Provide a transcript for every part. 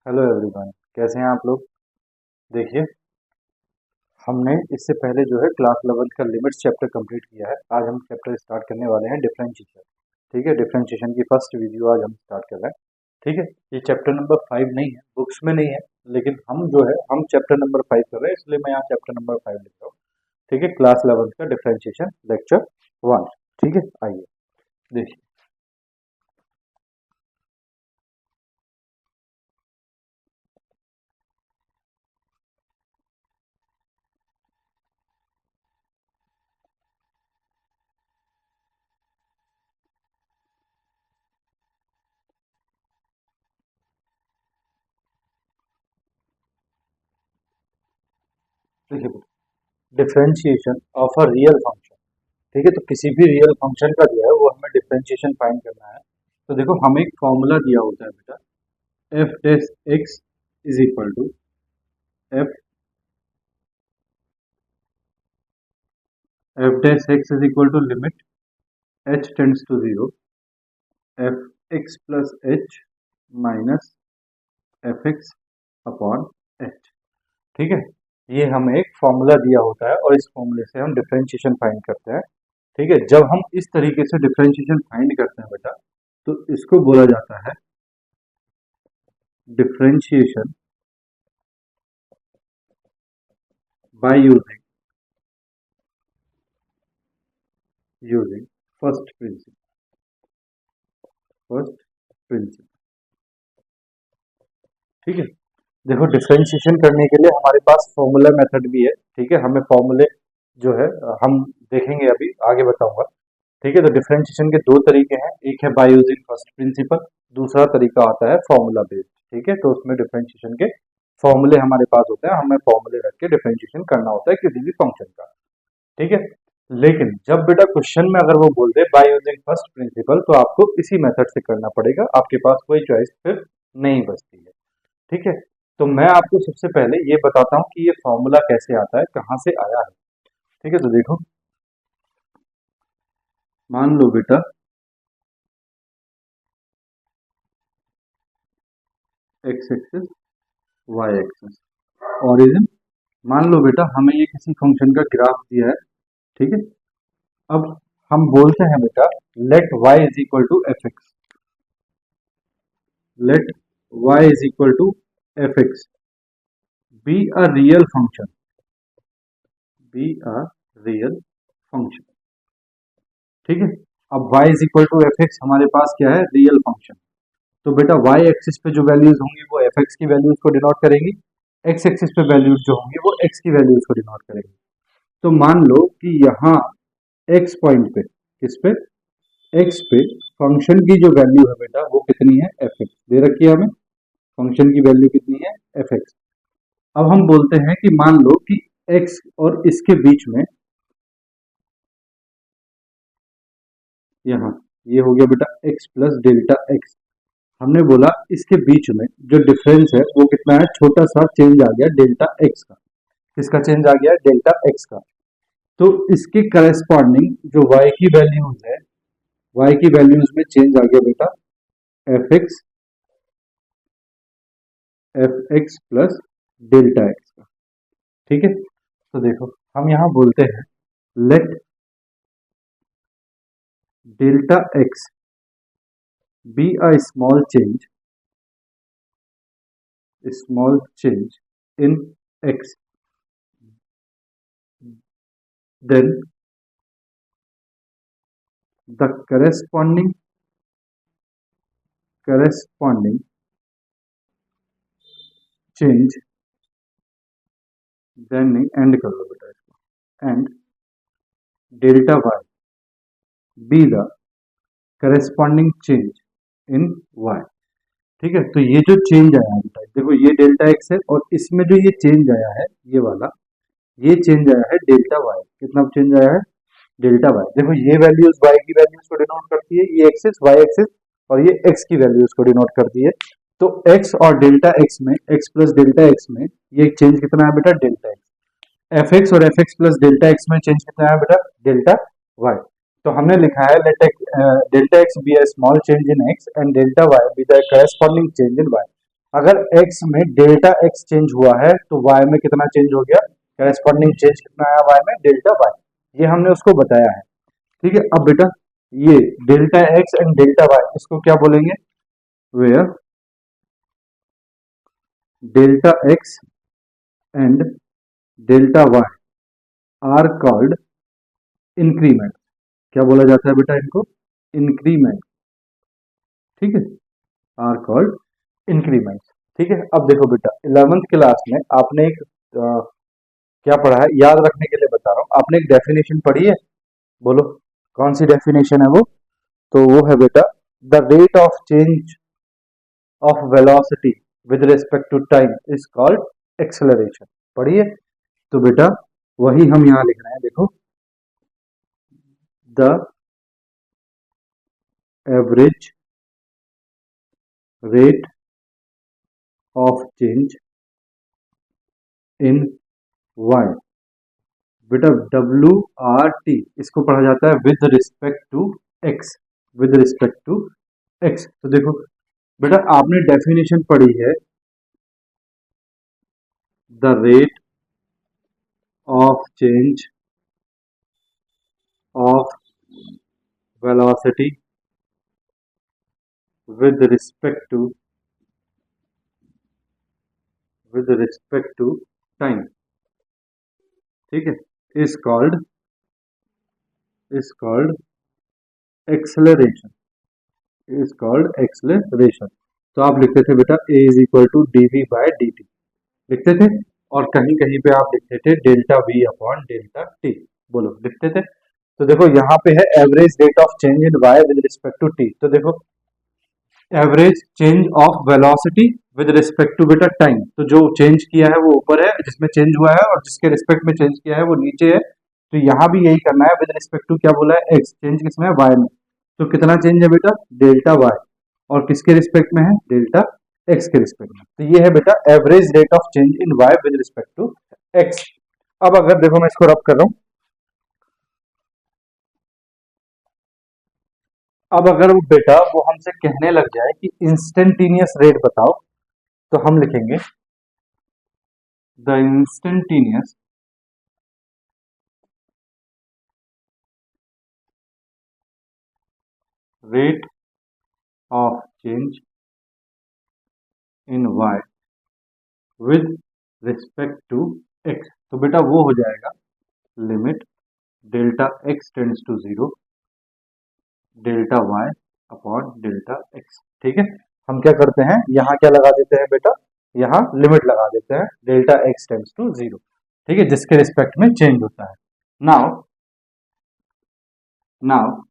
Hello everyone, कैसे हैं आप लोग। देखिए, हमने इससे पहले जो है क्लास 11 का लिमिट्स चैप्टर कंप्लीट किया है। आज हम चैप्टर स्टार्ट करने वाले हैं डिफरेंशिएशन। ठीक है, डिफरेंशिएशन की फर्स्ट वीडियो आज हम स्टार्ट कर रहे हैं। ठीक है, ये चैप्टर नंबर 5 नहीं है, बुक्स में नहीं है, लेकिन हम जो है हम चैप्टर नंबर 5 कर रहे हैं, इसलिए मैं यहाँ चैप्टर नंबर 5 लिख रहा हूँ। ठीक है, क्लास 11 का डिफरेंशिएशन लेक्चर 1। ठीक है, आइए देखिए। देखिए, differentiation of a real function. ठीक है, तो किसी भी रियल फंक्शन का जो है वो हमें डिफरेंशिएशन फाइंड करना है। तो देखो, हमें एक फॉर्मूला दिया होता है बेटा, F dash x is equal to f f dash x is equal to limit H tends to zero F x plus H minus F x upon h. ठीक है, ये हमें एक फॉर्मूला दिया होता है और इस फॉर्मूले से हम डिफरेंशिएशन फाइंड करते हैं। ठीक है, जब हम इस तरीके से डिफरेंशिएशन फाइंड करते हैं बेटा, तो इसको बोला जाता है differentiation by using first principle. ठीक है, देखो, डिफरेंशिएशन करने के लिए हमारे पास फॉर्मूला मेथड भी है। ठीक है, हमें फॉर्मूले जो है हम देखेंगे, अभी आगे बताऊंगा। ठीक है, तो डिफरेंशिएशन के दो तरीके हैं, एक है बाय यूजिंग फर्स्ट प्रिंसिपल, दूसरा तरीका आता है फॉर्मूला बेस्ड। ठीक है, तो उसमें डिफरेंशिएशन के फॉर्मूले हमारे पास होते हैं, हमें फॉर्मूले रख के डिफरेंशिएशन करना होता है किसी भी फंक्शन का। ठीक है, लेकिन जब बेटा क्वेश्चन में अगर वो बोल दे बाय यूजिंग फर्स्ट प्रिंसिपल, तो आपको इसी मेथड से करना पड़ेगा, आपके पास कोई चॉइस फिर नहीं बचती है। ठीक है, तो मैं आपको सबसे पहले ये बताता हूँ कि ये फॉर्मूला कैसे आता है, कहाँ से आया है। ठीक है, तो देखो, मान लो बेटा x axis y axis origin. मान लो बेटा हमें ये किसी फंक्शन का ग्राफ दिया है। ठीक है, अब हम बोलते हैं बेटा let y is equal to f x, let y is equal to f x be a real function, be a real function. ठीक है, अब y is equal to f x हमारे पास क्या है, रियल फंक्शन। तो बेटा y एक्सिस पे जो वैल्यूज होंगी वो एफ एक्स की वैल्यूज को डिनोट करेंगी, x एक्सिस पे वैल्यूज जो होंगी वो x की वैल्यूज को डिनोट करेंगी। तो मान लो कि यहाँ x पॉइंट पे, किस पे, x पे फंक्शन की जो वैल्यू है बेटा वो कितनी है, एफ एक्स दे रखी है हमें, फंक्शन की वैल्यू कितनी है, एफ एक्स। अब हम बोलते हैं कि मान लो कि x और इसके बीच में, यहाँ ये हो गया बेटा x प्लस डेल्टा एक्स। हमने बोला इसके बीच में जो डिफरेंस है वो कितना है, छोटा सा चेंज आ गया डेल्टा एक्स का। किसका चेंज आ गया, डेल्टा एक्स का। तो इसके करस्पॉन्डिंग जो y की वैल्यूज है, y की वैल्यूज में चेंज आ गया बेटा f x plus delta x का। ठीक है, तो देखो हम यहां बोलते हैं let delta x be a small change in x, then the corresponding change, then नहीं, एंड कर लो बेटा इसको, and delta y be the corresponding change in y. ठीक है, तो ये जो चेंज आया है बेटा, देखो ये डेल्टा एक्स है और इसमें जो ये चेंज आया है, ये वाला ये चेंज आया है डेल्टा वाई। कितना चेंज आया है, डेल्टा वाई। देखो ये वैल्यूज वाई की वैल्यूज को डिनोट करती है, ये एक्सिस वाई एक्सिस, और ये एक्स की वैल्यूज को डिनोट करती है। तो एक्स और डेल्टा एक्स में, एक्स प्लस डेल्टा एक्स में ये चेंज कितना है बेटा, डेल्टा एक्स। एफ एक्स और f x plus delta x में चेंज कितना है बेटा, डेल्टा वाई। तो हमने लिखा है let delta x be a small change in x and delta y be the corresponding change in y. अगर x में डेल्टा x चेंज हुआ है तो y में कितना चेंज हो गया, करेस्पॉन्डिंग चेंज कितना आया y में, डेल्टा y। ये हमने उसको बताया है। ठीक है, अब बेटा ये delta x and delta y इसको क्या बोलेंगे, where delta x and delta y are called increment. क्या बोला जाता है बेटा इनको, इंक्रीमेंट। ठीक है, आर कॉल्ड इंक्रीमेंट। ठीक है, अब देखो बेटा 11th क्लास में आपने एक क्या पढ़ा है, याद रखने के लिए बता रहा हूँ, आपने एक डेफिनेशन पढ़ी है, बोलो कौन सी डेफिनेशन है वो, तो वो है बेटा the rate of change of velocity with respect to time is called acceleration. पढ़िए, तो बेटा वही हम यहाँ लिख रहे हैं, देखो the average rate of change in y, बेटा डब्ल्यू आर टी इसको पढ़ा जाता है with respect to x, with respect to x. तो देखो बेटा आपने डेफिनेशन पढ़ी है, the rate of change of velocity with respect to time, ठीक है, is called acceleration, is called acceleration। तो आप लिखते थे बेटा a is equal to dv by dt लिखते थे, और कहीं कहीं पे आप लिखते थे delta v upon delta t, बोलो लिखते थे। तो देखो यहाँ पे है average rate of change in y with respect to t, तो देखो average change of velocity with respect to बेटा टाइम, तो जो चेंज किया है वो ऊपर है जिसमें चेंज हुआ है, और जिसके रिस्पेक्ट में चेंज किया है वो नीचे है। तो यहाँ भी यही करना है, विद रिस्पेक्ट टू क्या बोला है, एक्स, चेंज किसमें है, वाई में। तो कितना चेंज है बेटा, डेल्टा वाई, और किसके रिस्पेक्ट में है, डेल्टा एक्स के रिस्पेक्ट में। तो ये है बेटा average rate of change in y with respect to x. अब अगर देखो मैं इसको रब कर रहा हूँ, अब अगर वो बेटा वो हमसे कहने लग जाए कि इंस्टेंटेनियस रेट बताओ, तो हम लिखेंगे the instantaneous rate of change in y with respect to x। तो बेटा वो हो जाएगा limit delta x tends to 0 delta y upon delta x। ठीक है, हम क्या करते हैं, यहाँ क्या लगा देते हैं बेटा, यहाँ लिमिट लगा देते हैं डेल्टा x टेंड्स टू 0, ठीक है, जिसके रिस्पेक्ट में चेंज होता है। नाउ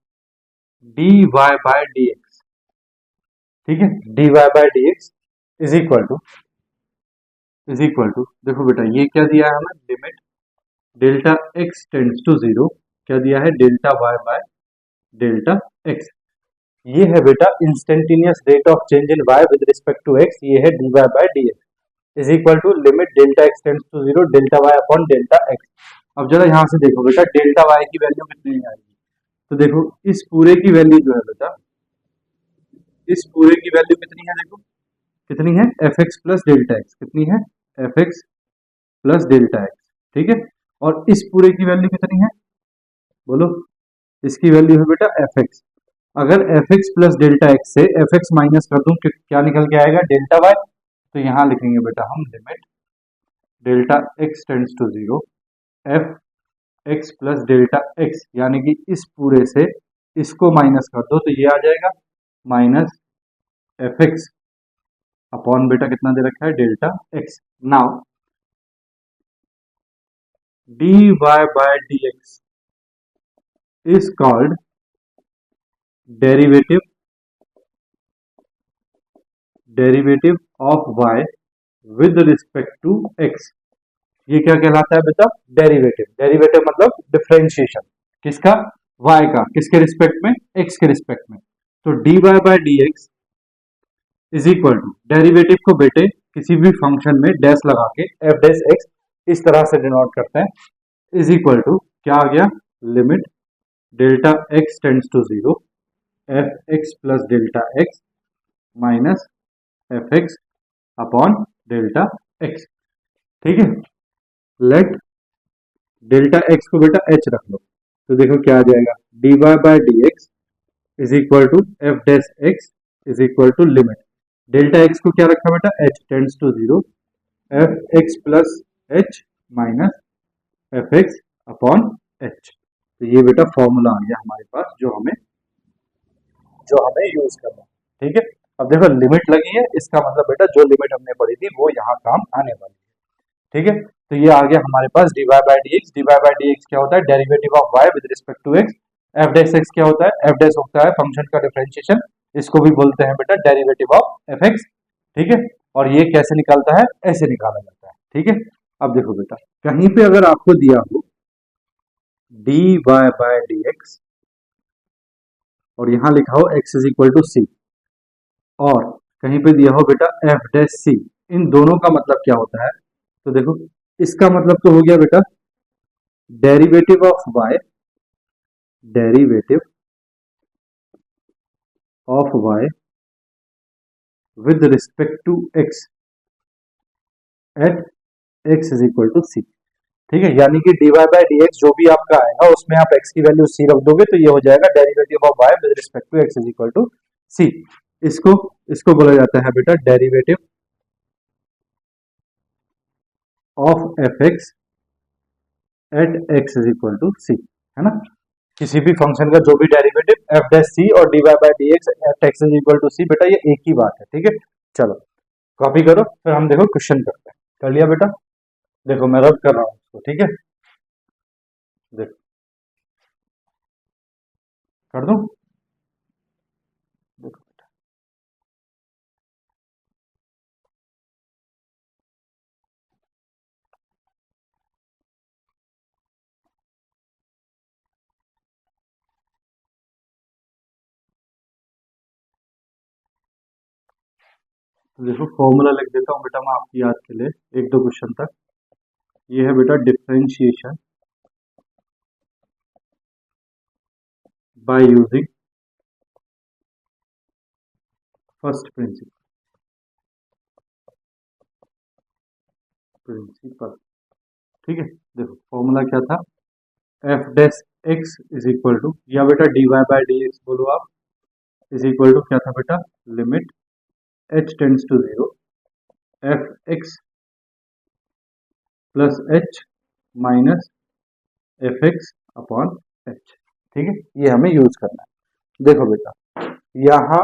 dy बाय dx, ठीक है, dy by dx is equal to देखो बेटा ये क्या दिया है हमें, limit delta x tends to 0, क्या दिया है, delta y by delta x। ये है बेटा instantaneous rate of change in y with respect to x, ये है dy by dx is equal to limit delta x tends to 0 delta y upon delta x। अब जरा यहाँ से देखो बेटा डेल्टा y की वैल्यू कितनी आएगी, तो देखो इस पूरे की वैल्यू जो है बेटा, इस पूरे की वैल्यू कितनी है, देखो कितनी है, f x plus delta x, कितनी है, f x plus delta x. ठीक है, और इस पूरे की वैल्यू कितनी है, बोलो, इसकी वैल्यू है बेटा एफ एक्स। अगर F x plus delta x से एफ एक्स माइनस कर दूं क्या निकल के आएगा, डेल्टा वाई। तो यहां लिखेंगे बेटा हम limit delta x tends to 0 F x plus delta x, यानी कि इस पूरे से इसको माइनस कर दो तो ये आ जाएगा माइनस एफ एक्स अपॉन बेटा कितना दे रखा है, delta x. Now dy by dx is called derivative of y with respect to x। ये क्या कहलाता है बेटा, डेरिवेटिव। डेरिवेटिव मतलब डिफरेंशिएशन, किसका, y का, किसके रिस्पेक्ट में, x के रिस्पेक्ट में। तो dy by dx is equal to, derivative को बेटे किसी भी फंक्शन में डैश लगा के एफ डैश एक्स इस तरह से डिनोट करते हैं, इज इक्वल टू क्या आ गया, limit delta x tends to 0 F x plus delta x minus F x upon delta x. ठीक है, लेट डेल्टा एक्स को बेटा एच रख लो, तो देखो क्या आ जाएगा, d y by d x is equal to f dash x is equal to limit delta x को क्या रखा बेटा, h tends to zero, F x plus H minus F x upon h. तो ये बेटा फॉर्मूला आ गया हमारे पास जो हमें यूज करना है। ठीक है, अब देखो लिमिट लगी है, इसका मतलब बेटा जो लिमिट हमने पढ़ी थी वो यहाँ काम आने वाली है। ठीक है, तो ये आ गया हमारे पास d y by d x. D y by d x क्या होता है, derivative of y with respect to x. F dash x क्या होता है, एफ डैश होता है फंक्शन का डिफरेंशिएशन, इसको भी बोलते हैं बेटा डेरिवेटिव ऑफ एफ एक्स। ठीक है, और ये कैसे निकालता है, ऐसे निकाला जाता है। ठीक है, अब देखो बेटा, कहीं पे अगर आपको दिया हो d y by d x और यहां लिखा हो x is equal to c, और कहीं पे दिया हो बेटा एफ डैश सी, इन दोनों का मतलब क्या होता है, तो देखो इसका मतलब तो हो गया बेटा derivative of y, derivative of y with respect to x at x is equal to c. ठीक है, यानी कि d y by d x जो भी आपका आएगा उसमें आप x की वैल्यू c रख दोगे, तो ये हो जाएगा derivative of y with respect to x is equal to c. इसको इसको बोला जाता है बेटा derivative of F x at x is equal to c, है ना। किसी भी फंक्शन का जो भी डेरिवेटिव एफ डैश सी और d y by d x at x is equal to c, बेटा ये एक ही बात है। ठीक है, चलो कॉपी करो, फिर हम देखो क्वेश्चन करते हैं। कर लिया बेटा, देखो मैं रब कर रहा हूँ उसको। ठीक है, देखो कर दूं, देखो तो देखो फॉर्मूला लिख देता हूँ बेटा मैं आपकी याद के लिए, एक दो क्वेश्चन तक। ये है बेटा differentiation by using first principle. ठीक है, देखो फॉर्मूला क्या था, f dash x is equal to, या बेटा d y by d x बोलो आप, इज इक्वल टू क्या था बेटा, limit H tends to zero, F x plus H minus F x upon h. ठीक है, ये हमें यूज करना है। देखो बेटा यहाँ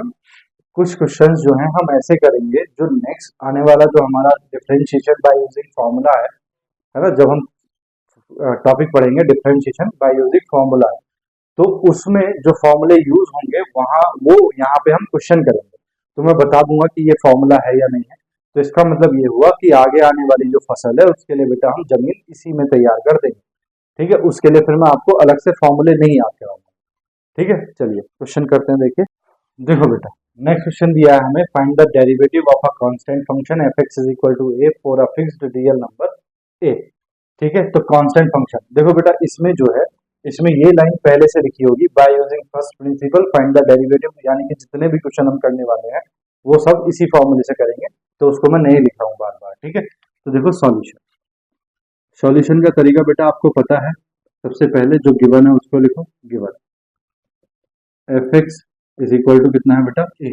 कुछ क्वेश्चंस जो हैं हम ऐसे करेंगे, जो नेक्स्ट आने वाला जो हमारा डिफरेंशिएशन बाय यूजिंग फॉर्मूला है ना, जब हम टॉपिक पढ़ेंगे डिफरेंशिएशन बाय यूजिंग फॉर्मूला, तो उसमें जो फॉर्मूले यूज होंगे वहां वो यहाँ पे हम क्वेश्चन करेंगे, तो मैं बता दूंगा कि ये फॉर्मूला है या नहीं है। तो इसका मतलब ये हुआ कि आगे आने वाली जो फसल है उसके लिए बेटा हम जमीन इसी में तैयार कर देंगे। ठीक है, उसके लिए फिर मैं आपको अलग से फॉर्मूले नहीं याद कराऊंगा। ठीक है, चलिए क्वेश्चन करते हैं। देखिए देखो बेटा, नेक्स्ट क्वेश्चन दिया है हमें, find the derivative of a constant function f x is equal to a for a fixed real number a. ठीक है, तो कांस्टेंट फंक्शन देखो बेटा, इसमें जो है इसमें ये लाइन पहले से लिखी होगी, bye using first principle find the derivative, यानी कि जितने भी क्वेश्चन हम करने वाले हैं वो सब इसी फॉर्मूले से करेंगे, तो उसको मैं नहीं लिख रहा हूँ बार बार। ठीक है, तो देखो सॉल्यूशन, सॉल्यूशन का तरीका बेटा आपको पता है, सबसे पहले जो गिवन है उसको लिखो, given F x is equal to कितना है बेटा, a.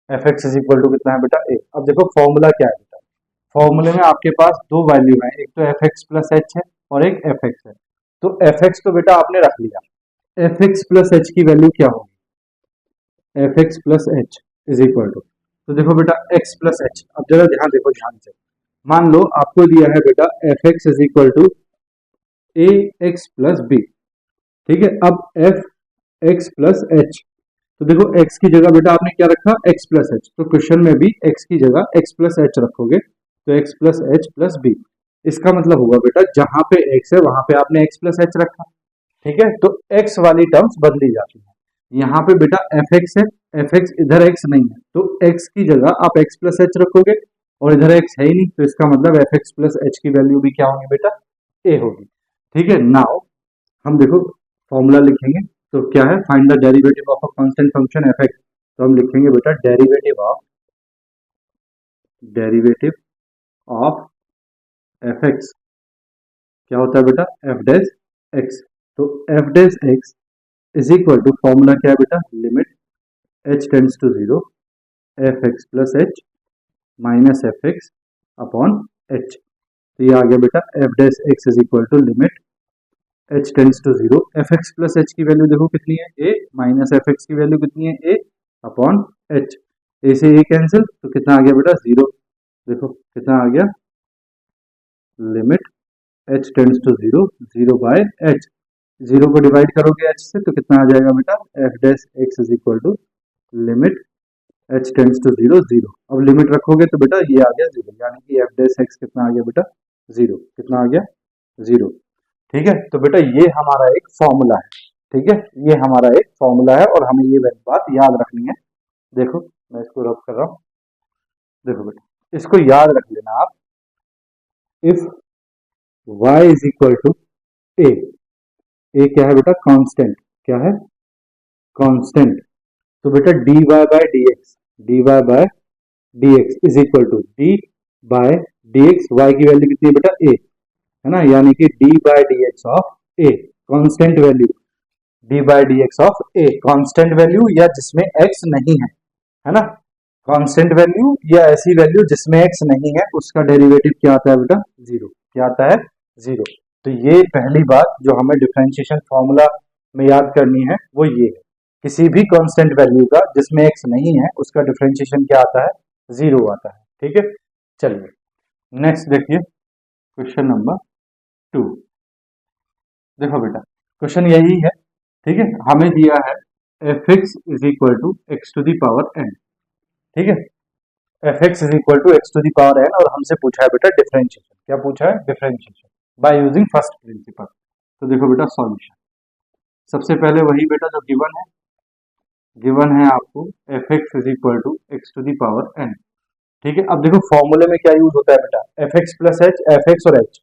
F x is equal to कितना है बेटा, ए। अब देखो फॉर्मूला क्या है बेटा, फॉर्मूले में आपके पास दो वैल्यू है, एक तो एफ एक्स प्लस एच है और एक एफ एक्स है। तो एफ एक्स तो बेटा आपने रख लिया, एफ एक्स प्लस एच की वैल्यू क्या होगी, f x plus H is equal to, तो देखो बेटा एक्स प्लस एच, अब जरा ध्यान देखो ध्यान से, मान लो आपको दिया है बेटा f x is equal to a x plus b. ठीक है, अब एफ एक्स प्लस एच, तो देखो x की जगह बेटा आपने क्या रखा, x प्लस एच, तो क्वेश्चन में भी x की जगह x प्लस एच रखोगे, तो x plus H plus b. इसका मतलब होगा बेटा जहां पे x है वहां पे आपने x प्लस एच रखा। ठीक है, तो x वाली टर्म्स बदली जाती है, यहाँ पे बेटा एफ एक्स है, एफ एक्स इधर x नहीं है, तो x की जगह आप x प्लस एच रखोगे, और इधर x है ही नहीं, तो इसका मतलब एफ एक्स प्लस एच की वैल्यू भी क्या होगी बेटा, a होगी। ठीक है, नाउ हम देखो फॉर्मूला लिखेंगे, तो क्या है, find the derivative of a constant function f x, तो हम लिखेंगे बेटा derivative of derivative of F x क्या होता है बेटा, एफ डैश एक्स। तो F dash x is equal to, formula क्या है बेटा, limit H tends to zero F x plus H minus F x upon h. तो ये आ गया बेटा F dash x is equal to limit H tends to zero F x plus H की value देखो कितनी है, ए, माइनस एफ एक्स की वैल्यू कितनी है, ए अपॉन एच। ए से ए कैंसिल, तो कितना आ गया बेटा, जीरो। देखो कितना आ गया, limit H tends to zero, zero by h, zero को डिवाइड करोगे एच से तो कितना आ जाएगा बेटा, F dash x is equal to limit H tends to zero, zero. अब लिमिट रखोगे तो बेटा ये आ गया जीरो, यानी कि एफ डैश एक्स कितना आ गया बेटा, जीरो। कितना आ गया, जीरो। ठीक है, तो बेटा ये हमारा एक फॉर्मूला है। ठीक है, ये हमारा एक फॉर्मूला है और हमें ये बात याद रखनी है। देखो मैं इसको रब कर रहा हूं, देखो बेटा इसको याद रख लेना आप। If y is equal to a, a क्या है बेटा, कांस्टेंट, क्या है, कांस्टेंट। तो बेटा dy by dx, dy by dx is equal to d by dx, y की वैल्यू कितनी है बेटा, a है ना, यानी कि d by dx of a, constant value, d by dx of a, constant value या जिसमें x नहीं है ना, कांस्टेंट वैल्यू या ऐसी वैल्यू जिसमें x नहीं है, उसका डेरिवेटिव क्या आता है बेटा, जीरो। क्या आता है, जीरो। तो ये पहली बात जो हमें डिफरेंशिएशन फॉर्मूला में याद करनी है वो ये है, किसी भी कांस्टेंट वैल्यू का जिसमें x नहीं है उसका डिफरेंशिएशन क्या आता है, जीरो आता है। ठीक है, चलिए नेक्स्ट देखिए क्वेश्चन नंबर 2। देखो बेटा क्वेश्चन यही है, ठीक है, हमें दिया है f x is equal to x to the power n. ठीक है, f x is equal to x to the power n और हमसे पूछा है बेटा डिफरेंशिएशन। क्या पूछा है, differentiation by using first principle. तो देखो बेटा सॉल्यूशन, सबसे पहले वही बेटा जो गिवन है आपको F x is equal to x to the power n. ठीक है, अब देखो फॉर्मूले में क्या यूज होता है बेटा, f x plus H, F x और एच।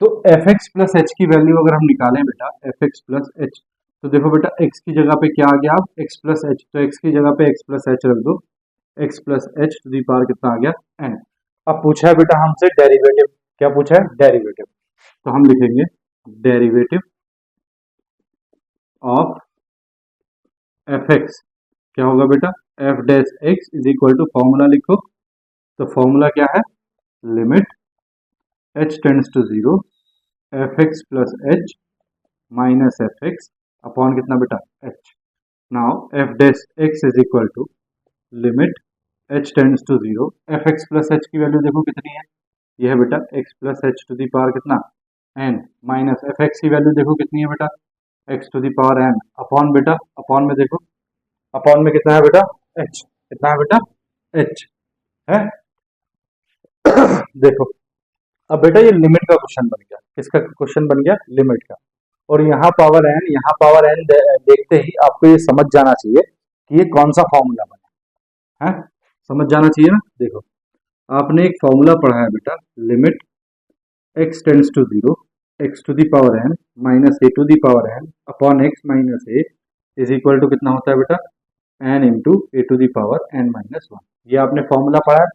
तो एफ एक्स प्लस एच की वैल्यू अगर हम निकालें बेटा, एफ एक्स प्लस एच, तो देखो बेटा एक्स की जगह पे क्या आ गया, आप एक्स प्लस एच, तो एक्स की जगह पे एक्स प्लस एच रख दो, x plus h to the power कितना आ गया, एन। अब पूछा है बेटा हमसे डेरिवेटिव, क्या पूछा है, डेरिवेटिव। तो हम लिखेंगे डेरिवेटिव ऑफ एफ एक्स क्या होगा बेटा, F dash x is equal to, formula लिखो, तो फॉर्मूला क्या है, limit H tends to zero F x plus H minus F x upon कितना बेटा, h. Now f dash x is equal to limit H tends to zero F x plus H की value देखो कितनी है, यह है बेटा x plus h to the power कितना, एन, माइनस एफ एक्स की वैल्यू देखो कितनी है बेटा, x to the power n upon बेटा, अपॉन में देखो, अपॉन में कितना है बेटा, एच, कितना है बेटा, एच है। देखो अब बेटा ये लिमिट का क्वेश्चन बन गया, किसका क्वेश्चन बन गया, लिमिट का। और यहाँ पावर एन, यहाँ पावर एन देखते ही आपको ये समझ जाना चाहिए कि ये कौन सा फॉर्मूला बना है, समझ जाना चाहिए ना। देखो आपने एक फॉर्मूला पढ़ा है बेटा, limit x tends to zero x to the power n minus a to the power n upon x minus a is equal to कितना होता है बेटा, n into a to the power n minus one. ये आपने formula पढ़ा है,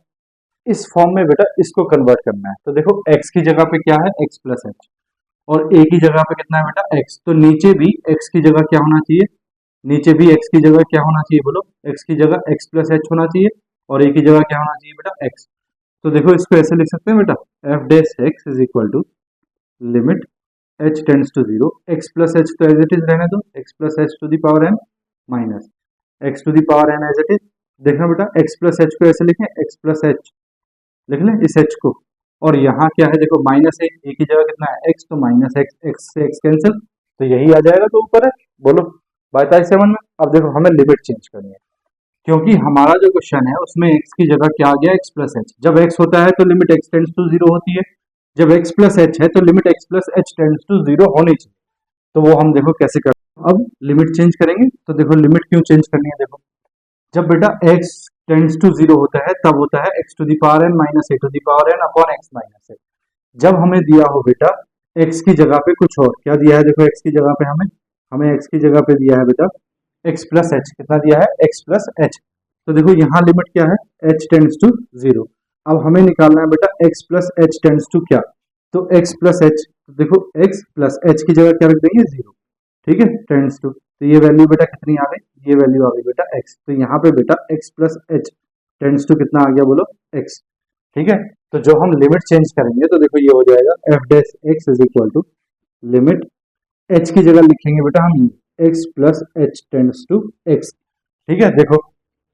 इस form में बेटा इसको कन्वर्ट करना है। तो देखो x की जगह पे क्या है, x प्लस एच, और a की जगह पे कितना है बेटा, x। तो नीचे भी x की जगह क्या होना चाहिए, नीचे भी x की जगह क्या होना चाहिए, बोलो, x की जगह x प्लस एच होना चाहिए और a की जगह क्या होना चाहिए बेटा, x। तो देखो इसको ऐसे लिख सकते हैं बेटा, F dash x is equal to limit h tends to zero x plus H, तो एज इट इज रहने दो, x plus h to the power n minus x to the power n as it is. देखना बेटा x plus H को ऐसे लिखें, x plus H लिख लें इस h को, और यहाँ क्या है देखो माइनस ए, ए की जगह कितना है x, तो माइनस एक्स, एक्स से x कैंसिल, तो यही आ जाएगा, तो ऊपर है, बोलो बात आई समझ में। अब देखो हमें लिमिट चेंज करनी है, क्योंकि हमारा जो क्वेश्चन है उसमें x की जगह क्या आ गया, x प्लस एच। जब x होता है तो limit x tends to zero होती है, जब x प्लस एच है तो limit x plus h tends to zero होनी चाहिए। तो वो हम देखो कैसे कर, अब लिमिट चेंज करेंगे। तो देखो लिमिट क्यों चेंज करनी है, देखो जब बेटा x टेंड्स टू जीरो होता है तब होता है x to the power n minus a to the power n upon x minus a. जब हमें दिया हो बेटा x की जगह पे कुछ और, क्या दिया है देखो, x की जगह पे हमें x की जगह पे दिया है बेटा x प्लस एच, कितना दिया है, x प्लस एच। तो देखो यहाँ लिमिट क्या है, h टेंड्स टू जीरो, अब हमें निकालना है बेटा x plus h tends to क्या, तो x प्लस एच, देखो x प्लस एच की जगह क्या रख देंगे, जीरो, ठीक है, टेंड्स टू, तो ये वैल्यू बेटा कितनी आ गई, ये वैल्यू आ गई बेटा x, तो यहाँ पे बेटा x plus h tends to कितना आ गया, बोलो x, ठीक है। तो जो हम लिमिट चेंज करेंगे तो देखो ये हो जाएगा F dash x is equal to limit, h की जगह लिखेंगे बेटा हम x plus h tends to x, ठीक है। देखो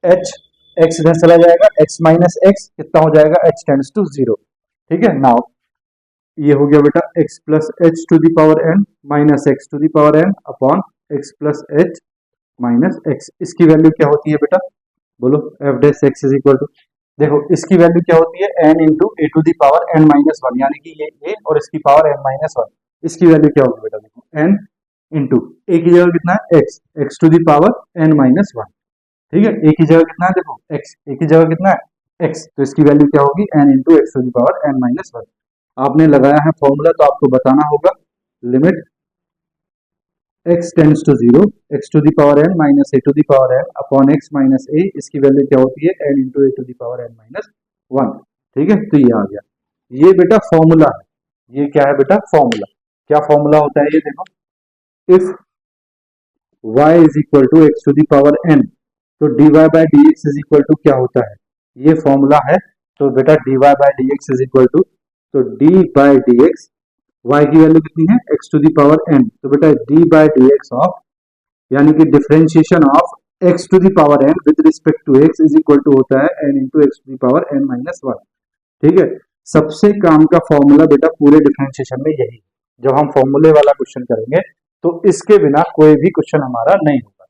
h, x इधर चला जाएगा, x माइनस एक्स कितना हो जाएगा, h टेंड्स टू जीरो, ठीक है। नाउ ये हो गया बेटा x plus h to the power n minus x to the power n upon x plus H minus x, इसकी वैल्यू क्या होती है बेटा, बोलो f dash x is equal to, देखो इसकी वैल्यू क्या होती है, n into a to the power n minus one, यानी कि ये a और इसकी पावर n माइनस वन, इसकी वैल्यू क्या होगी बेटा, देखो n इंटू ए की जगह कितना है x, x to the power n minus one, ठीक है। ए की जगह कितना है, देखो x, ए की जगह कितना है x, तो इसकी वैल्यू क्या होगी, n into x to the power n minus one. आपने लगाया है फॉर्मूला तो आपको बताना होगा, limit x tends to zero, x to the power n minus a to the power n upon x minus a, इसकी वैल्यू क्या होती है, n into a to the power n minus one, ठीक है। तो ये आ गया, ये बेटा फॉर्मूला है, ये क्या है बेटा, फॉर्मूला, क्या फॉर्मूला होता है ये, देखो if y is equal to x to the power n, तो dy by d x is equal to क्या होता है, ये फॉर्मूला है, तो बेटा dy by d x is equal to, तो d by d x, y की वैल्यू कितनी है, x to the power n, तो बेटा d by d x of, यानी कि differentiation of x to the power n with respect to x is equal to होता है n into x to the power n minus one, ठीक है। सबसे काम का फॉर्मूला बेटा पूरे डिफरेंशिएशन में यही, जब हम फॉर्मूले वाला क्वेश्चन करेंगे तो इसके बिना कोई भी क्वेश्चन हमारा नहीं होगा,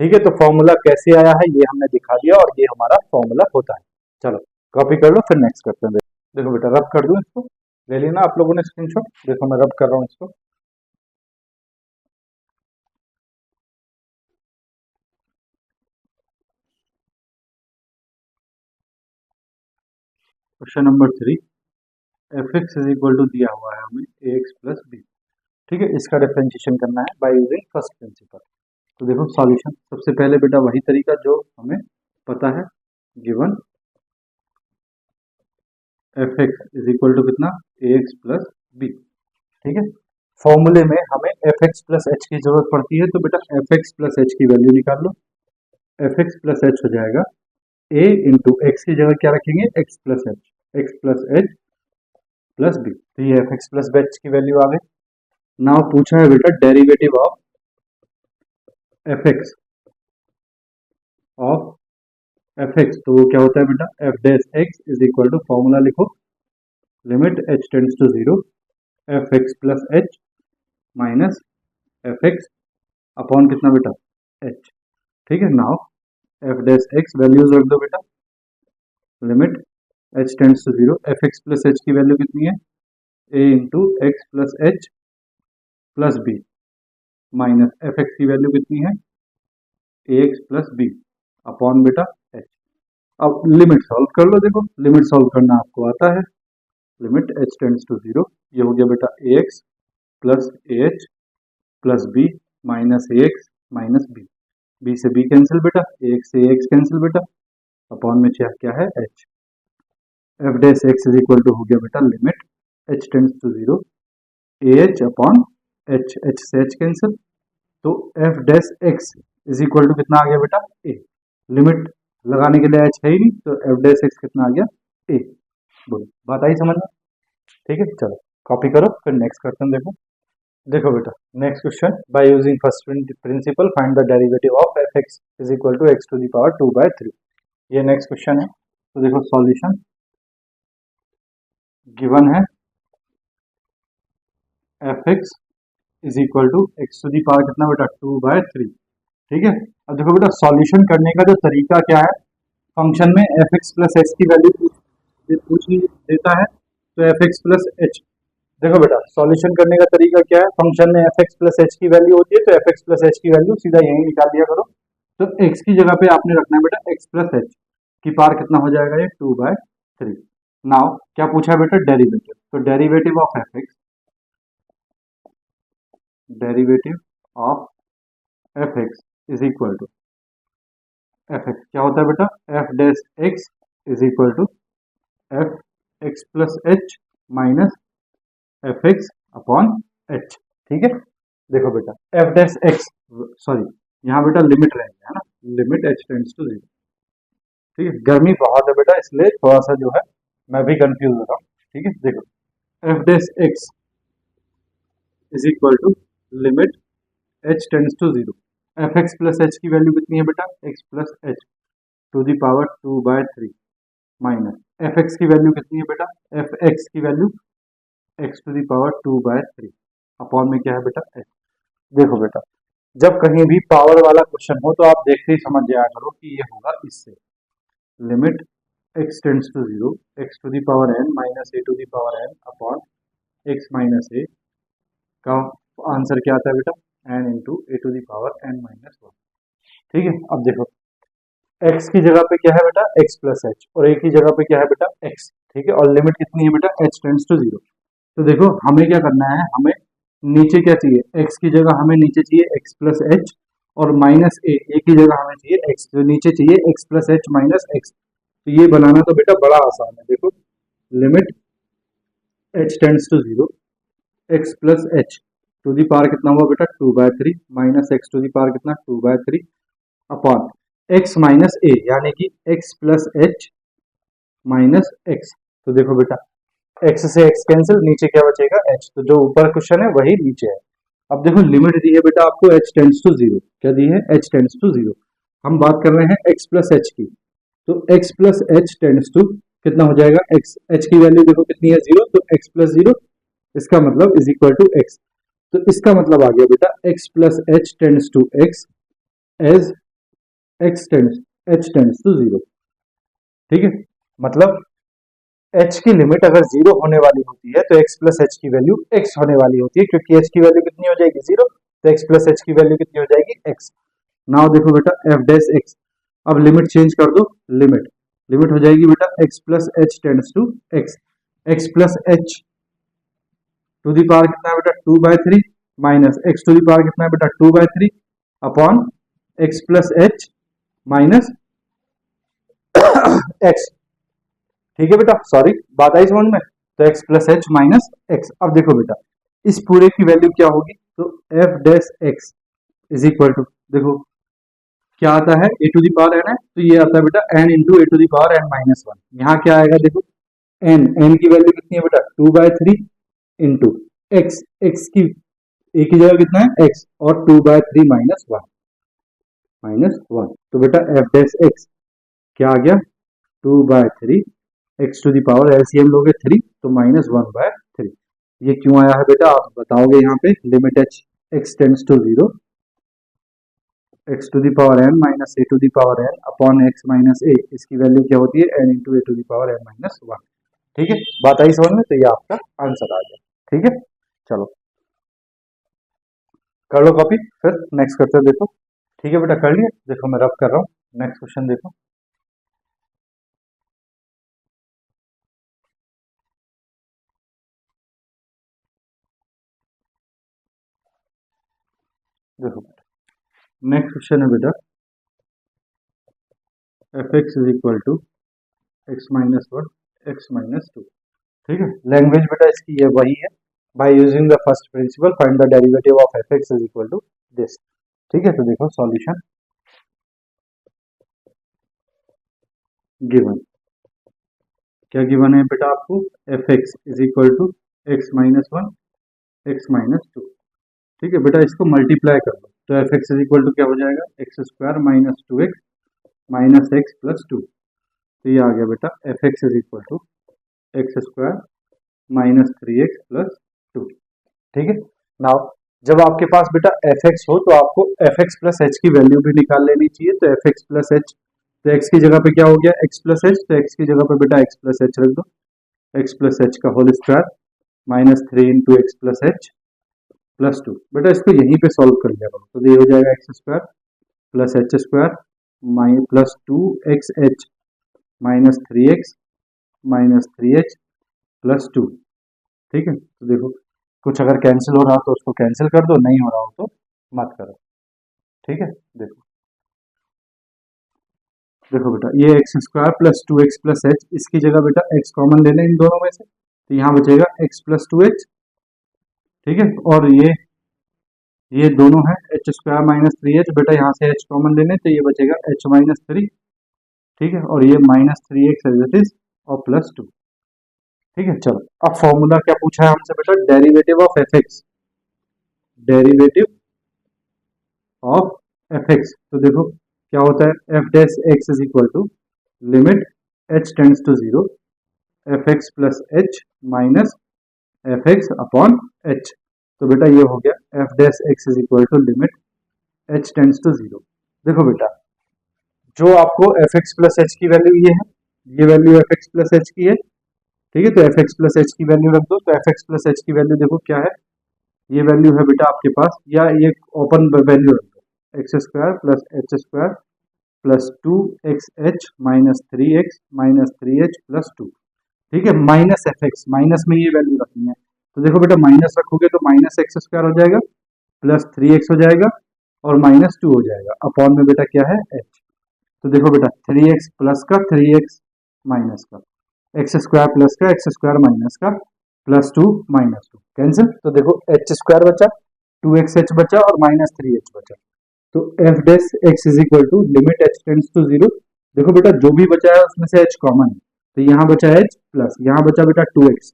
ठीक है। तो फॉर्मूला कैसे आया है ये हमने दिखा दिया और ये हमारा फॉर्मूला होता है। चलो कॉपी कर लो, फिर नेक्स्ट करते हैं। देखो बेटा रब कर दूं इसको, ले लेना आप लोगों ने स्क्रीनशॉट, देखो मैं रब कर रहा हूँ इसको। Question number 3, f x is equal to दिया हुआ है हमें ए एक्स प्लस बी, ठीक है, इसका डिफरेंशिएशन करना है बाय यूजिंग फर्स्ट प्रिंसिपल। तो देखो सॉल्यूशन, सबसे पहले बेटा वही तरीका जो हमें पता है, given F x is equal to कितना, ए एक्स प्लस बी, ठीक है। फॉर्मूले में हमें एफ एक्स प्लस एच की जरूरत पड़ती है, तो बेटा एफ एक्स प्लस एच की वैल्यू निकाल लो, एफ एक्स प्लस एच हो जाएगा ए इंटू एक्स की जगह क्या रखेंगे, x plus h, x plus H plus b, तो ये एफ एक्स प्लस एच की वैल्यू आ गई। नाउ पूछा है बेटा derivative of F x of F x, तो वो क्या होता है बेटा, F dash x is equal to, formula लिखो, limit H tends to zero, F x plus H minus F x upon कितना बेटा, एच, ठीक है। Now f dash x values रख दो बेटा, limit H tends to zero, F x plus H की value कितनी है, a into x plus H plus b minus F x की वैल्यू कितनी है, a x plus b upon बेटा एच। अब लिमिट सॉल्व कर लो, देखो लिमिट सॉल्व करना आपको आता है, limit H tends to zero, ये हो गया बेटा a x plus a h plus b minus a x minus b, b से बी कैंसिल बेटा, ए एक्स से ए एक्स कैंसिल बेटा, अपॉन में क्या है h, f dash x is equal to हो गया बेटा limit H tends to zero, a h upon h, h से एच कैंसिल, तो F dash x is equal to कितना आ गया बेटा, ए, लिमिट लगाने के लिए एच है ही नहीं, तो एफ डैश एक्स कितना आ गया, ए। बोलो बात आई समझ में, ठीक है। चलो कॉपी करो, फिर नेक्स्ट क्वेश्चन देखो। देखो बेटा next question, by using first principle find the derivative of F x is equal to x to the power two by three, ये नेक्स्ट क्वेश्चन है। तो देखो सॉल्यूशन गिवन है f x is equal to x to the power कितना बेटा, to by three, ठीक है। अब देखो बेटा सॉल्यूशन करने का जो तरीका क्या है, फंक्शन में एफ एक्स प्लस एच की वैल्यू पूछ देता है, तो एफ एक्स प्लस एच, देखो बेटा सॉल्यूशन करने का तरीका क्या है, फंक्शन में एफ एक्स प्लस एच की वैल्यू होती है, तो एफ एक्स प्लस एच की वैल्यू सीधा यही निकाल दिया करो, तो एक्स की जगह पे आपने रखना है बेटा एक्स प्लस एच की पावर कितना हो जाएगा, ये टू बाय थ्री। नाउ क्या पूछा है बेटा, डेरिवेटिव, तो derivative of F x, derivative of F x is equal to, f x क्या होता है बेटा, F dash x is equal to f x plus H minus F x upon h. ठीक है, देखो बेटा एफ डैश एक्स, सॉरी यहाँ बेटा लिमिट रहेंगे है ना, लिमिट एच टेंड्स टू 0। ठीक है, गर्मी बहुत है बेटा इसलिए थोड़ा सा जो है मैं भी कंफ्यूज हो रहा हूँ। ठीक है, देखो F dash x is equal to limit H tends to 0। F x plus H की वैल्यू कितनी है बेटा, x plus h to the power 2/3 minus F x की वैल्यू कितनी है बेटा, एफ एक्स की value x to the power 2/3 upon में क्या है बेटा एच। देखो बेटा जब कहीं भी पावर वाला क्वेश्चन हो तो आप देखते ही समझ जाया करो कि ये होगा इससे, limit x tends to 0 x to the power n minus a to the power n upon x minus a का आंसर क्या आता है बेटा, n into a to the power n minus 1। ठीक है, अब देखो x की जगह पे क्या है बेटा x प्लस एच और a की जगह पे क्या है बेटा x। ठीक है, और लिमिट कितनी है बेटा h टेंड्स टू 0। तो देखो हमें क्या करना है, हमें नीचे क्या चाहिए, x की जगह हमें नीचे चाहिए x प्लस एच और माइनस a की जगह हमें चाहिए x, तो नीचे चाहिए x plus H minus x. तो ये बनाना तो बेटा बड़ा आसान है, देखो limit h tends to 0 x plus h to the power कितना हुआ बेटा 2/3 minus x to the power कितना 2/3 अपॉन x माइनस ए यानी कि x plus H minus x. तो देखो बेटा x से x कैंसिल, नीचे क्या बचेगा h, तो जो ऊपर क्वेश्चन है वही नीचे है। अब देखो लिमिट दी है बेटा आपको h टेंड्स टू 0, क्या दी है h टेंड्स टू 0। हम बात कर रहे हैं x प्लस एच की, तो x plus h tends to कितना हो जाएगा x, h की वैल्यू देखो कितनी है 0, तो x प्लस 0 इसका मतलब इज इक्वल टू x। तो इसका मतलब आ गया बेटा x plus h tends to x as x tends h tends to 0। ठीक है, मतलब h की लिमिट अगर 0 होने वाली होती है तो x प्लस एच की वैल्यू x होने वाली होती है, क्योंकि h की वैल्यू कितनी हो जाएगी 0, तो x प्लस एच की वैल्यू कितनी हो जाएगी x। नाउ देखो बेटा f डैश x, अब लिमिट चेंज कर दो, लिमिट लिमिट हो जाएगी बेटा x plus h tends to x, x plus h to the power कितना है बेटा 2/3 minus x to the power कितना है बेटा 2/3 upon x plus H minus x. ठीक है बेटा, सॉरी बात आई समझ में, तो x plus H minus x. अब देखो बेटा इस पूरे की वैल्यू क्या होगी, तो f dash x is equal to, देखो क्या आता है a to the power n है, तो ये आता है बेटा n into a to the power n minus 1। यहाँ क्या आएगा देखो n की वैल्यू कितनी है बेटा 2/3 इंटू x, x की a की जगह कितना है x और 2/3 माइनस वन। तो बेटा f डैश x क्या आ गया 2/3 x to the power LCM लोगे 3 तो -1/3। ये क्यों आया है बेटा आप बताओगे यहाँ पे, limit h x tends to 0 x to the power n minus a to the power n upon x minus a, इसकी वैल्यू क्या होती है n into a to the power n minus 1। ठीक है, बात आई समझ में, तो ये आपका आंसर आ गया। ठीक है, चलो कर लो कॉपी, फिर नेक्स्ट करते हैं। देखो ठीक है बेटा कर लिया, देखो मैं रब कर रहा हूँ, नेक्स्ट क्वेश्चन देखो। देखो नेक्स्ट क्वेश्चन है बेटा f x is equal to x minus 1 x minus 2। ठीक है, लैंग्वेज बेटा इसकी ये वही है, by using the first principle find the derivative of F x is equal to this. ठीक है, तो देखो सॉल्यूशन गिवन, क्या गिवन है बेटा आपको, F x is equal to x minus 1 x minus 2। ठीक है बेटा, इसको मल्टीप्लाई कर लो तो f x is equal to क्या हो जाएगा x square minus 2x minus x plus 2। तो ये आ गया बेटा f x is equal to x square minus 3x plus 2। ठीक है, नाउ जब आपके पास बेटा एफ एक्स हो तो आपको एफ एक्स प्लस एच की वैल्यू भी निकाल लेनी चाहिए, तो एफ एक्स प्लस एच, तो एक्स की जगह पे क्या हो गया एक्स प्लस एच, तो एक्स की जगह पे बेटा एक्स प्लस एच रख दो, एक्स प्लस एच का whole square minus 3 into x plus H plus 2। बेटा इसको यहीं पे सॉल्व कर लिया करो, तो ये हो जाएगा x square plus H square plus 2 x H minus 3x minus 3h plus 2। ठीक है, तो देखो कुछ अगर कैंसिल हो रहा हो तो उसको कैंसिल कर दो, नहीं हो रहा हो तो मत करो। ठीक है, देखो देखो बेटा ये x square plus 2x plus H, इसकी जगह बेटा x कॉमन ले लें इन दोनों में से, तो यहाँ बचेगा x प्लस 2h। ठीक है, और ये दोनों है एच स्क्वायर माइनस 3h, बेटा यहाँ से h कॉमन ले लें तो ये बचेगा h माइनस 3। ठीक है, और ये minus 3x as it is और प्लस 2। ठीक है, चलो अब फॉर्मूला क्या पूछा है हमसे बेटा, derivative of F x, derivative of F x. तो देखो क्या होता है, F dash x is equal to limit H tends to zero F x plus H minus F x upon h. तो बेटा ये हो गया f dash x is equal to limit H tends to zero. देखो बेटा जो आपको F x plus H की वैल्यू ये है, ये value f x plus H की है। ठीक है, तो एफ एक्स प्लस एच की वैल्यू रख दो, तो एफ एक्स प्लस एच की वैल्यू देखो क्या है, ये वैल्यू है बेटा आपके पास, या ये ओपन वैल्यू रख दो, x square plus H square plus 2xh minus 3x plus 2। ठीक है, माइनस एफ एक्स, माइनस में ये वैल्यू रखनी है, तो देखो बेटा माइनस रखोगे तो माइनस एक्स स्क्वायर हो जाएगा प्लस 3x हो जाएगा और माइनस 2 हो जाएगा, अपॉन में बेटा क्या है h। तो देखो बेटा 3x प्लस का 3x माइनस का, एक्स स्क्वायर प्लस का एक्स स्क्वायर माइनस का प्लस 2 माइनस 2 कैंसिल, तो देखो एच स्क्वायर बचा, 2xh बचा और माइनस 3h बचा। तो F dash x is equal to limit H tends to zero. देखो बेटा जो भी बचा है उसमें से h कॉमन है, तो यहाँ बचा h प्लस यहाँ बचा बेटा 2x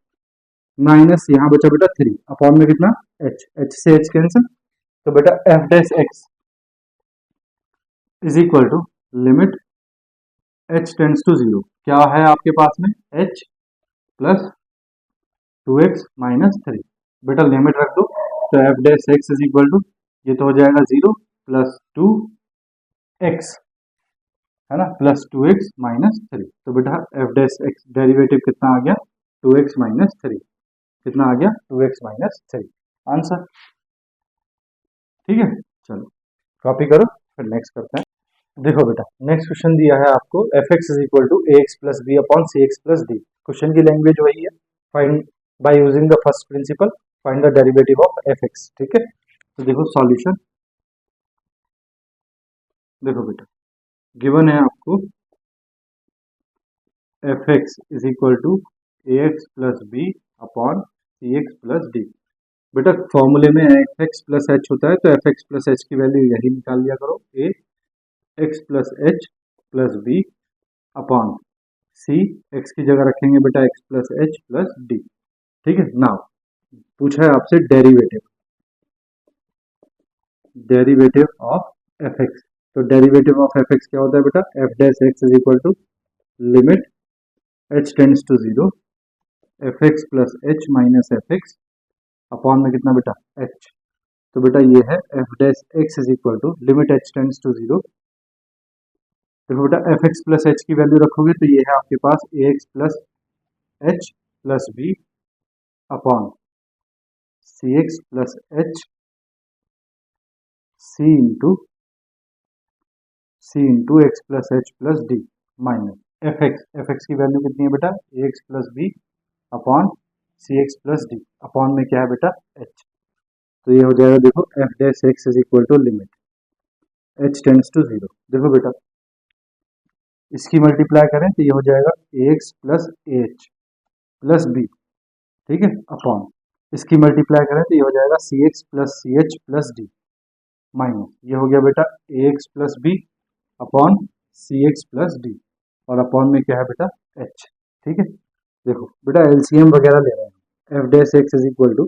माइनस यहाँ बचा बेटा 3 अपॉन में कितना h, h से h कैंसिल। तो बेटा F dash x is equal to limit h tends to zero, क्या है आपके पास में h प्लस 2x माइनस 3। बेटा लिमिट रख दो, तो F dash x is equal to ये तो हो जाएगा 0 प्लस 2x है ना प्लस 2x माइनस 3। तो बेटा एफ डैश एक्स डेरिवेटिव कितना आ गया 2x माइनस 3, कितना आ गया 2x माइनस 3 आंसर। ठीक है, चलो कॉपी करो फिर नेक्स्ट करते हैं। देखो बेटा नेक्स्ट क्वेश्चन दिया है आपको, F x is equal to a x plus b upon c x plus d. Question की लैंग्वेज वही है, find by using the first principle find the derivative of F x. ठीक है, तो देखो सॉल्यूशन, देखो बेटा गिवन है आपको F x is equal to a x plus b upon c x plus d. बेटा फॉर्मूले में एफ एक्स प्लस एच होता है, तो एफ एक्स प्लस एच की वैल्यू यही निकाल लिया करो, a x plus H plus b upon c, x की जगह रखेंगे बेटा x plus H plus d. ठीक है, नाउ पूछा है आपसे derivative, derivative of F x. तो डेरिवेटिव ऑफ एफ एक्स क्या होता है बेटा, F dash x is equal to limit H tends to zero F x plus H minus F x upon में कितना बेटा एच। तो बेटा ये है F dash x is equal to limit H tends to zero, देखो बेटा f x plus H की वैल्यू रखोगे तो ये है आपके पास a x plus H plus b upon c x plus h c into x plus H plus d minus F x की वैल्यू कितनी है बेटा a x plus b upon c x plus d upon में क्या है बेटा h. तो ये हो जाएगा देखो F dash x is equal to limit H tends to zero. देखो बेटा इसकी मल्टीप्लाई करें तो ये हो जाएगा a x plus a h plus b. ठीक है, अपॉन इसकी मल्टीप्लाई करें तो ये हो जाएगा c x plus c h plus d minus ये हो गया बेटा a x plus b upon c x plus d और अपॉन में क्या है बेटा एच। ठीक है, देखो बेटा एलसीएम वगैरह ले रहे हैं, f dash x is equal to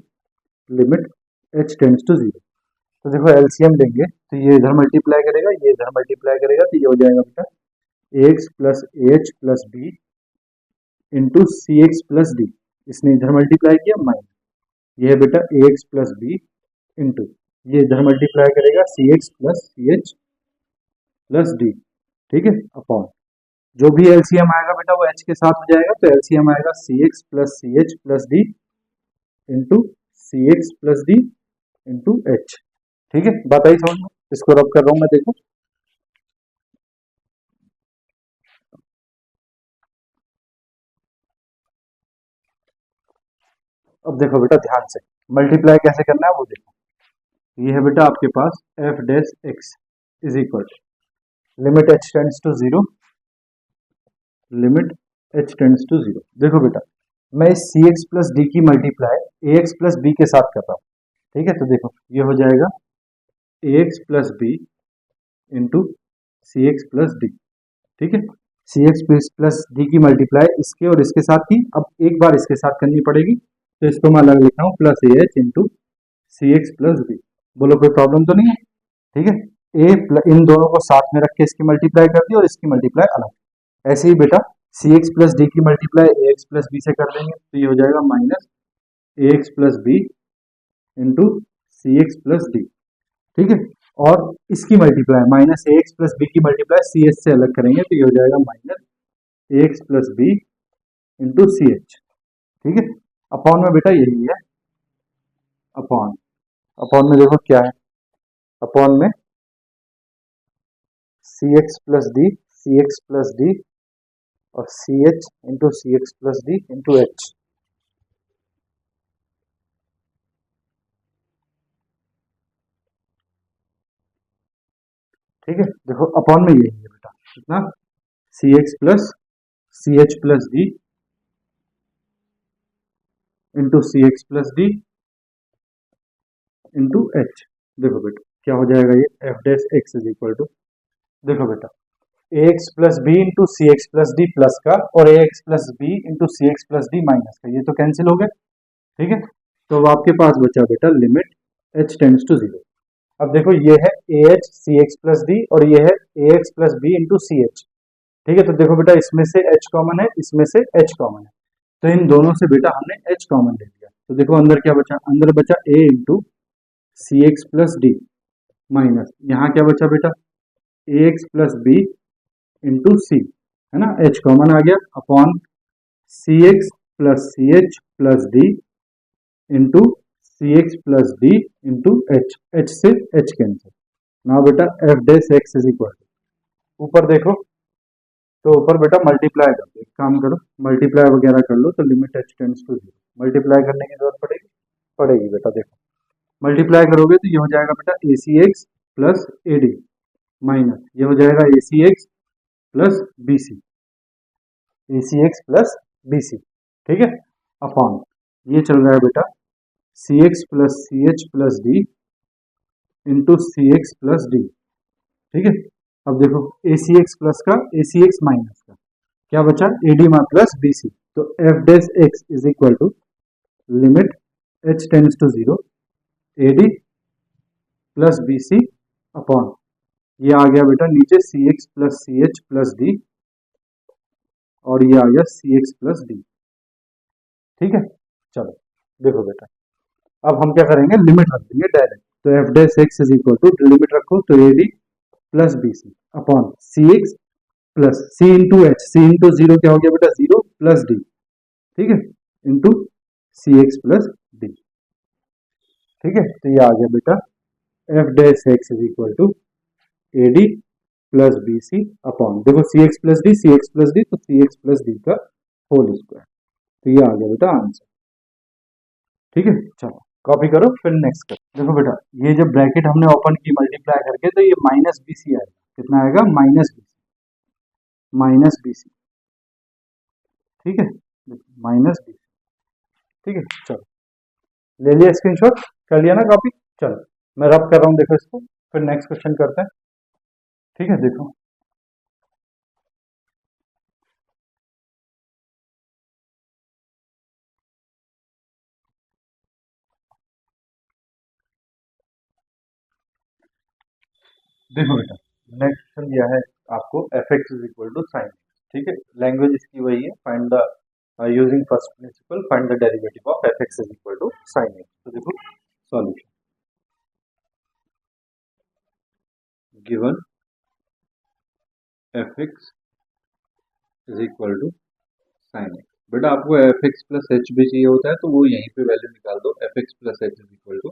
limit H tends to zero. तो देखो एलसीएम लेंगे तो ये इधर मल्टीप्लाई करेगा, ये इधर मल्टीप्लाई करेगा, तो ये हो जाएगा बेटा a x plus a h plus b into c x plus d, इसने इधर मल्टीप्लाई किया माइनस ये है बेटा a x plus b into ये इधर मल्टीप्लाई करेगा c x plus c h plus d. ठीक है, अपॉन जो भी एलसीएम आएगा बेटा वो एच के साथ हो जाएगा, तो एलसीएम आएगा c x plus c h plus d into c x plus d into h. ठीक है, बात आई समझ में, इसको रब कर रहा हूं मैं, देखो अब देखो बेटा ध्यान से मल्टीप्लाई कैसे करना है वो देखो, ये है बेटा आपके पास f dash x is equal limit H tends to zero limit h tends to 0। देखो बेटा, मैं इस सी एक्स प्लस डी की multiply a x plus b के साथ कर रहा हूँ। ठीक है, तो देखो ये हो जाएगा a x plus b into c x plus d. ठीक है, सी एक्स प्लस डी की मल्टीप्लाई इसके और इसके साथ की, अब एक बार इसके साथ करनी पड़ेगी, तो इसको मैं अलग लिख रहा हूँ plus a h into c x plus b. बोलो कोई प्रॉब्लम तो नहीं है? ठीक है, इन दोनों को साथ में रख के इसकी मल्टीप्लाई कर दी और इसकी मल्टीप्लाई अलग। ऐसे ही बेटा सी एक्स प्लस डी की multiply a x plus b से कर देंगे, तो ये हो जाएगा minus a x plus b into c x plus d. ठीक है, और इसकी multiply minus a x plus b की मल्टीप्लाई सी एच से अलग करेंगे, तो ये हो जाएगा minus a x plus b into c h. ठीक है, अपॉन में बेटा यही है, अपॉन अपॉन में देखो क्या है, अपॉन में सी एक्स प्लस डी और c h into c x plus d into h. ठीक है, देखो अपॉन में यही है बेटा, कितना c h plus d into c x plus d into h. देखो बेटा क्या हो जाएगा, ये f dash x is equal to, देखो बेटा a x plus b into c x plus d plus का और a x plus b into c x plus d minus का, ये तो कैंसिल हो गए। ठीक है, तो अब आपके पास बचा बेटा लिमिट एच टेंड्स टू 0। अब देखो ये है a h c x plus d और ये है a x plus b into c h. ठीक है, तो देखो बेटा इसमें से एच कॉमन है, इसमें से एच कॉमन है, तो इन दोनों से बेटा हमने एच कॉमन ले लिया, तो देखो अंदर क्या बचा, अंदर बचा a into c x plus d minus, यहाँ क्या बचा बेटा a x plus b into c, है ना, एच कॉमन आ गया, upon c x plus c h plus d into c x plus d into h, h से h cancel. Now बेटा F dash x is equal to, ऊपर देखो तो ऊपर बेटा मल्टीप्लाई कर दो, एक काम करो मल्टीप्लाई वगैरह कर लो, तो limit H tends to 0। Multiply करने की जरूरत पड़ेगी, पड़ेगी बेटा, देखो मल्टीप्लाई करोगे तो ये हो जाएगा बेटा a c x plus a d minus ये हो जाएगा a c x plus b c, a c x plus b सी। ठीक है, अपॉन ये चल रहा है बेटा c x plus c h plus d into c x plus d. ठीक है, अब देखो ए सी एक्स प्लस का ए सी एक्स माइनस का क्या बचा, ए डी मा प्लस बी सी, तो F dash x is equal to limit H tends to 0 a d plus b c upon ये आ गया बेटा नीचे c x plus c h plus d और ये आ गया सी एक्स प्लस डी। ठीक है, चलो देखो बेटा अब हम क्या करेंगे, लिमिट रख देंगे डायरेक्ट, तो F dash x is equal to limit रखो तो a d plus b c upon c x plus c into h, c into 0 क्या हो गया बेटा 0 प्लस डी। ठीक है, into c x plus d. ठीक है, तो ये आ गया बेटा F dash x is equal to a d plus b c upon देखो c x plus d, c x plus d, तो सी एक्स प्लस डी का होल स्क्वायर, तो ये आ गया बेटा आंसर। ठीक है, चलो कॉपी करो फिर नेक्स्ट करो। देखो बेटा ये जब ब्रैकेट हमने ओपन की मल्टीप्लाई करके, तो ये माइनस बी सी आएगा, कितना आएगा minus B C, minus B सी। ठीक है, माइनस बी सी। ठीक है, चलो ले लिया स्क्रीनशॉट, कर लिया ना कॉपी। चलो मैं रब कर रहा हूँ, देखो इसको, फिर नेक्स्ट क्वेश्चन करते हैं। ठीक है, देखो देखो बेटा नेक्स्ट क्वेश्चन दिया है आपको F x is equal to sine. ठीक है, लैंग्वेज इसकी वही है, find the using first principle find the derivative of F x is equal to sine X. तो देखो solution given F x is equal to sine X. बेटा आपको F x plus H भी चाहिए होता है, तो वो यहीं पे वैल्यू निकाल दो, F x plus H is equal to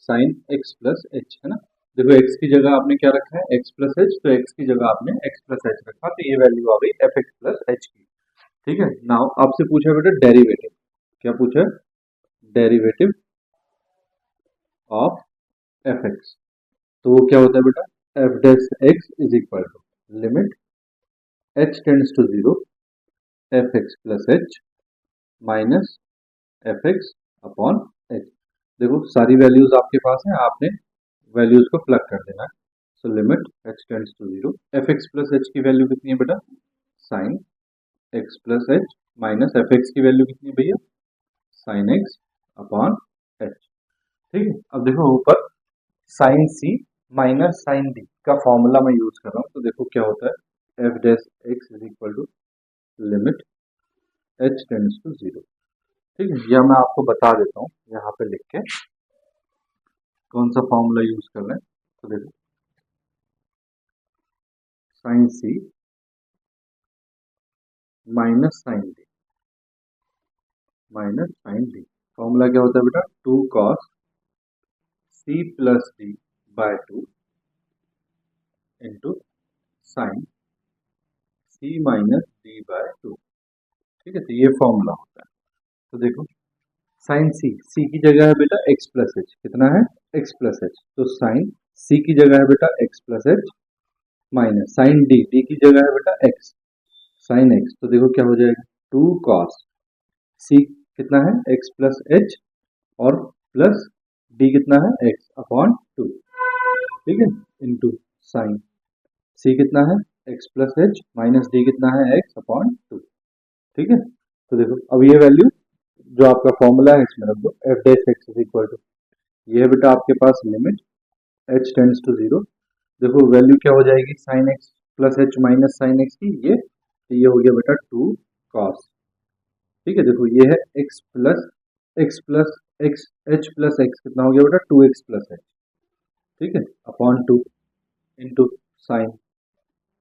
sine x plus H, है ना। देखो x की जगह आपने क्या रखा है, x प्लस एच, तो x की जगह आपने x प्लस एच रखा, तो ये वैल्यू आ गई एफ एक्स प्लस एच की। ठीक है, नाउ आपसे पूछा बेटा डेरिवेटिव, क्या पूछा है, डेरिवेटिव ऑफ एफ एक्स, तो वो क्या होता है बेटा F dash x is equal to limit h tends to 0 fx plus h minus fx upon h। देखो सारी वैल्यूज आपके पास है, आपने वैल्यूज को प्लग कर देना है। So limit h tends to 0 fx plus h की वैल्यू कितनी है बेटा, sine x plus h minus fx की वैल्यू कितनी है भैया, साइन x अपॉन h। ठीक है, अब देखो ऊपर sine c minus sine d का फॉर्मूला मैं यूज कर रहा हूँ। तो देखो क्या होता है, f dash x is equal to limit h tends to 0। ठीक है, यह मैं आपको बता देता हूँ यहाँ पे लिख के कौन सा फॉर्मूला यूज कर रहे हैं। तो देखो sine c minus sine d formula क्या होता है बेटा, 2 cos c plus d by 2 into sine c minus d by 2। ठीक है, तो ये फॉर्मूला होता है। तो देखो साइन c की जगह है बेटा x प्लस एच, कितना है x प्लस एच, तो साइन c की जगह है बेटा x plus H minus sine d की जगह है बेटा x साइन x। तो देखो क्या हो जाएगा, 2 cos c कितना है x प्लस एच और प्लस d कितना है x अपॉन 2। ठीक है, इंटू साइन c कितना है x plus H minus d कितना है x अपॉन 2। ठीक है, तो देखो अब ये वैल्यू जो आपका फॉर्मूला है इसमें रख दो, F dash x is equal to, ये बेटा आपके पास लिमिट h टेंड्स टू 0। देखो वैल्यू क्या हो जाएगी, sine x plus H minus sine X की, ये हो गया बेटा 2 cos। ठीक है, देखो ये है x plus x h plus x कितना हो गया बेटा 2x प्लस एच। ठीक है, अपॉन 2 इंटू साइन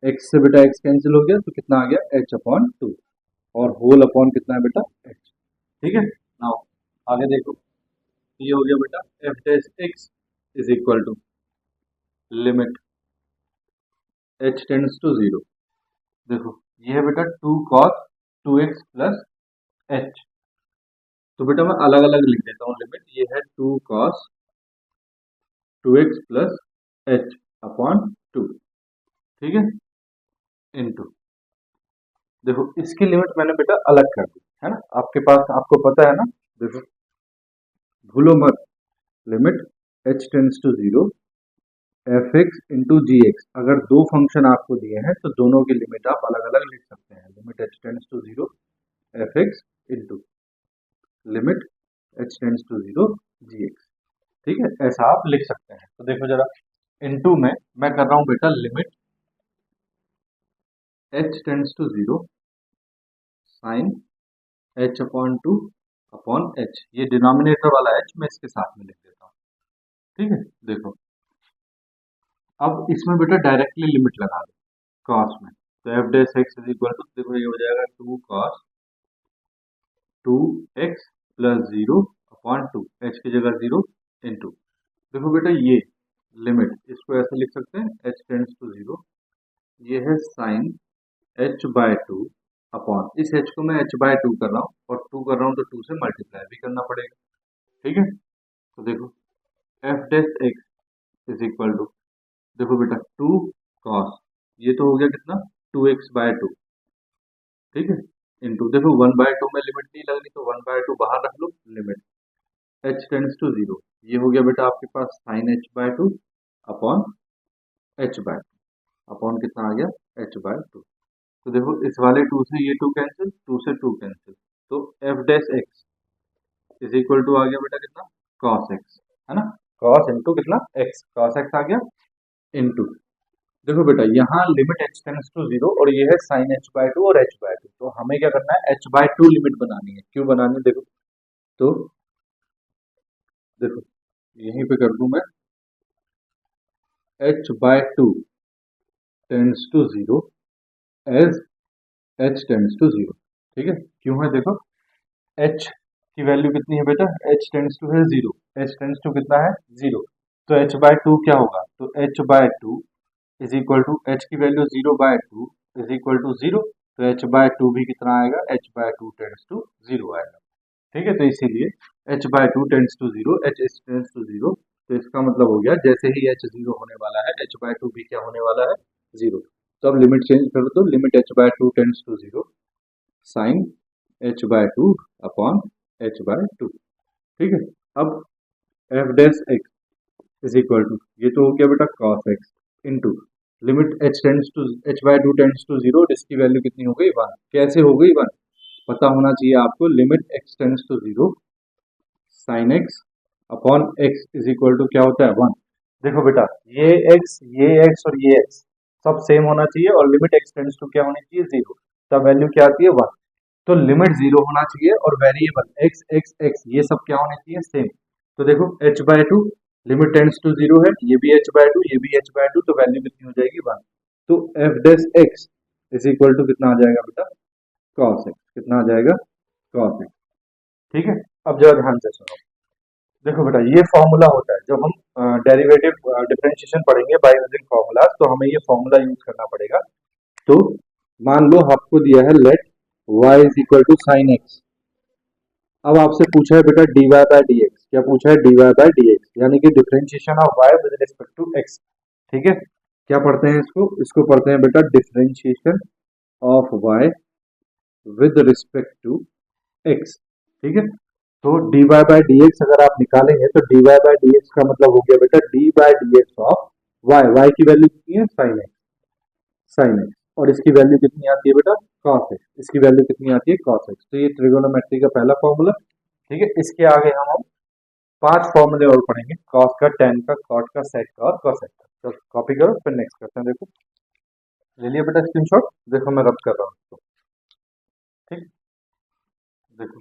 x से बेटा x कैंसिल हो गया तो कितना आ गया h अपॉन 2 और होल अपॉन कितना है बेटा h। ठीक है, नाउ आगे देखो, ये हो गया बेटा F dash x is equal to limit h tends to 0। देखो ये है बेटा 2 cos 2x प्लस h। तो बेटा मैं अलग अलग लिख देता हूँ लिमिट, ये है 2 cos 2x plus h upon 2। ठीक है, इनटू देखो इसकी लिमिट मैंने बेटा अलग कर दी है ना, आपके पास आपको पता है ना। देखो भूलो मत, limit h tends to 0 F X into G X, अगर दो फंक्शन आपको दिए हैं तो दोनों की लिमिट आप अलग अलग लिख सकते हैं। Limit h tends to 0 F X into limit h tends to 0 G X. ठीक है, ऐसा आप लिख सकते हैं। तो देखो जरा इनटू में मैं कर रहा हूं बेटा limit h tends to 0 sine h upon 2 upon h, ये डिनोमिनेटर वाला h मैं इसके साथ में लिख देता हूँ। ठीक है, देखो अब इसमें बेटा डायरेक्टली लिमिट लगा दो कॉस में, तो F dash x is equal to, देखो ये हो जाएगा 2 cos 2x plus 0 upon 2, h की जगह 0 इंटू, देखो बेटा ये लिमिट इसको ऐसे लिख सकते हैं h टेंड्स टू 0, ये है साइन h बाय 2 अपॉन, इस h को मैं h बाय 2 कर रहा हूँ और 2 कर रहा हूँ तो 2 से मल्टीप्लाई भी करना पड़ेगा। ठीक है, तो देखो F dash x is equal to, देखो बेटा 2 cos, ये तो हो गया कितना 2x बाय 2। ठीक है, इंटू देखो 1 बाय 2 में लिमिट नहीं लगनी तो 1 बाय 2 बाहर रख लो, लिमिट h टेंड्स टू 0, ये हो गया बेटा आपके पास sine h by 2 upon h by 2 upon कितना आ गया h बाय 2। तो देखो इस वाले 2 से ये 2 कैंसिल, 2 से 2 कैंसिल, तो f dash x is equal to आ गया बेटा कितना cos x, है ना, cos इंटू कितना x, cos x आ गया इंटू, देखो बेटा यहाँ लिमिट h टेंड्स टू 0 और ये है साइन h बाय 2 और h बाय 2, तो हमें क्या करना है h बाय 2 लिमिट बनानी है। क्यों बनानी है, देखो तो देखो यहीं पे कर दूं मैं h by 2 tends to 0 as h tends to 0। ठीक है, क्यों है, देखो h की वैल्यू कितनी है बेटा, h टेंड्स टू है 0, h टेंड्स टू कितना है 0, तो h बाय 2 क्या होगा, तो h by 2 is equal to, h की value 0 by 2 is equal to 0, तो h बाय 2 भी कितना आएगा, h बाय 2 टेंड्स टू 0 आएगा। ठीक है, तो इसीलिए h by 2 tends to 0, h tends to 0, तो इसका मतलब हो गया जैसे ही h 0 होने वाला है h बाय 2 भी क्या होने वाला है 0। तो अब लिमिट चेंज कर दो, limit h by two tends to 0 sine h by two upon h by two. ठीक है, अब f dash x is equal to, ये तो हो गया बेटा cos x into limit h tends to h by two tends to 0, इसकी value कितनी हो गई 1। कैसे हो गई 1 पता होना चाहिए आपको। Limit x tends to 0 sine x upon x is equal to क्या होता है 1। देखो बेटा ये x और ये x सब सेम होना चाहिए और लिमिट x टेंड्स टू क्या होनी चाहिए 0, तब वैल्यू क्या आती है 1। तो लिमिट 0 होना चाहिए और वेरिएबल x x x ये सब क्या होने चाहिए सेम। तो देखो h by two limit tends to 0 है, ये भी h बाय टू, ये भी h बाय टू, तो वैल्यू कितनी हो जाएगी 1। तो f dash x is equal to कितना आ जाएगा बेटा cos x, कितना आ जाएगा cos x। ठीक है, अब जरा ध्यान से सुनो। देखो बेटा ये फॉर्मूला होता है जब हम डेरिवेटिव डिफरेंशिएशन पढ़ेंगे बाय यूजिंग फॉर्मूलाज, तो हमें ये फॉर्मूला यूज करना पड़ेगा। तो मान लो आपको दिया है let y is equal to sine X. अब आपसे पूछा है बेटा dy बाय डी एक्स, क्या पूछा है dy बाय डी एक्स, यानी कि differentiation of y with respect to x। ठीक है, क्या पढ़ते हैं इसको पढ़ते हैं बेटा differentiation of y with respect to x। ठीक है, तो dy बाय डी एक्स अगर आप निकालेंगे तो dy बाय डी एक्स का मतलब हो गया बेटा d by D x of y की वैल्यू कितनी है साइन एक्स और इसकी वैल्यू कितनी आती है बेटा cos x, इसकी वैल्यू कितनी आती है cos x। तो ये ट्रिगोनोमेट्री का पहला फॉर्मूला। ठीक है, इसके आगे हम 5 फॉर्मूले और पढ़ेंगे, cos का, tan का, cot का, sec का और cosec का। तो कॉपी करो फिर नेक्स्ट करते हैं। देखो ले लिया बेटा स्क्रीनशॉट, देखो मैं रब कर रहा हूँ इसको। ठीक, देखो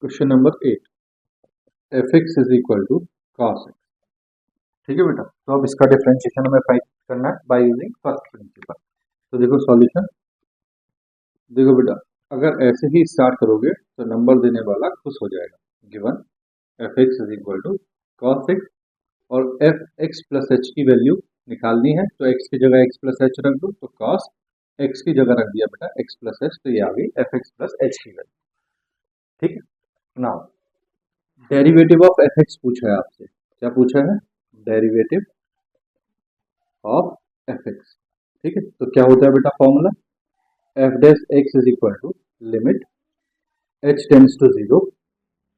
question number 8, fx is equal to cos x। ठीक है बेटा, तो अब इसका डिफरेंशिएशन हमें फाइंड करना है बाय यूजिंग फर्स्ट प्रिंसिपल। तो देखो सॉल्यूशन, देखो बेटा अगर ऐसे ही स्टार्ट करोगे तो नंबर देने वाला खुश हो जाएगा। Given fx is equal to cos x और fx प्लस h की वैल्यू निकालनी है, तो x की जगह x प्लस h रख दो, तो cos x की जगह रख दिया बेटा x प्लस h, तो ये आ गई fx प्लस h की वैल्यू। ठीक है, नाउ डेरिवेटिव ऑफ fx पूछा है आपसे, क्या पूछा है डेरिवेटिव ऑफ fx। ठीक है, तो क्या होता है बेटा formula f dash x is equal to limit h tends to 0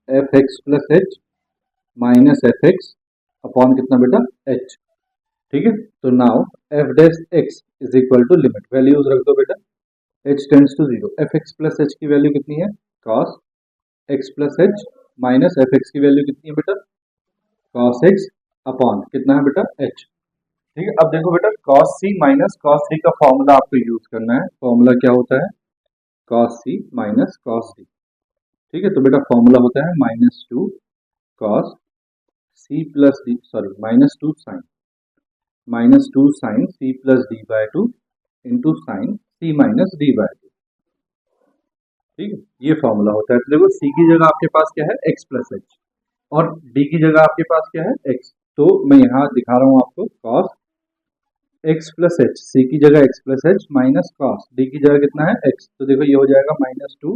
fx plus h minus fx upon कितना बेटा h। ठीक है, तो now f dash x is equal to limit, values रख दो बेटा h tends to 0, fx plus h की value कितनी है cos x plus h minus fx की वैल्यू कितनी है बेटा cos x अपॉन कितना है बेटा h। ठीक है, अब देखो बेटा cos c minus cos d का फॉर्मूला आपको यूज करना है। फॉर्मूला क्या होता है cos c minus cos d। ठीक है, तो बेटा फॉर्मूला होता है minus two cos c plus D, sorry minus two sine c plus D by two into sine c minus D by two. ठीक है, ये फॉर्मूला होता है। तो देखो c की जगह आपके पास क्या है x प्लस h और d की जगह आपके पास क्या है x। तो मैं यहाँ दिखा रहा हूँ आपको cos x प्लस एच, सी की जगह x plus H minus cos, D की जगह कितना है x, तो देखो ये हो जाएगा minus two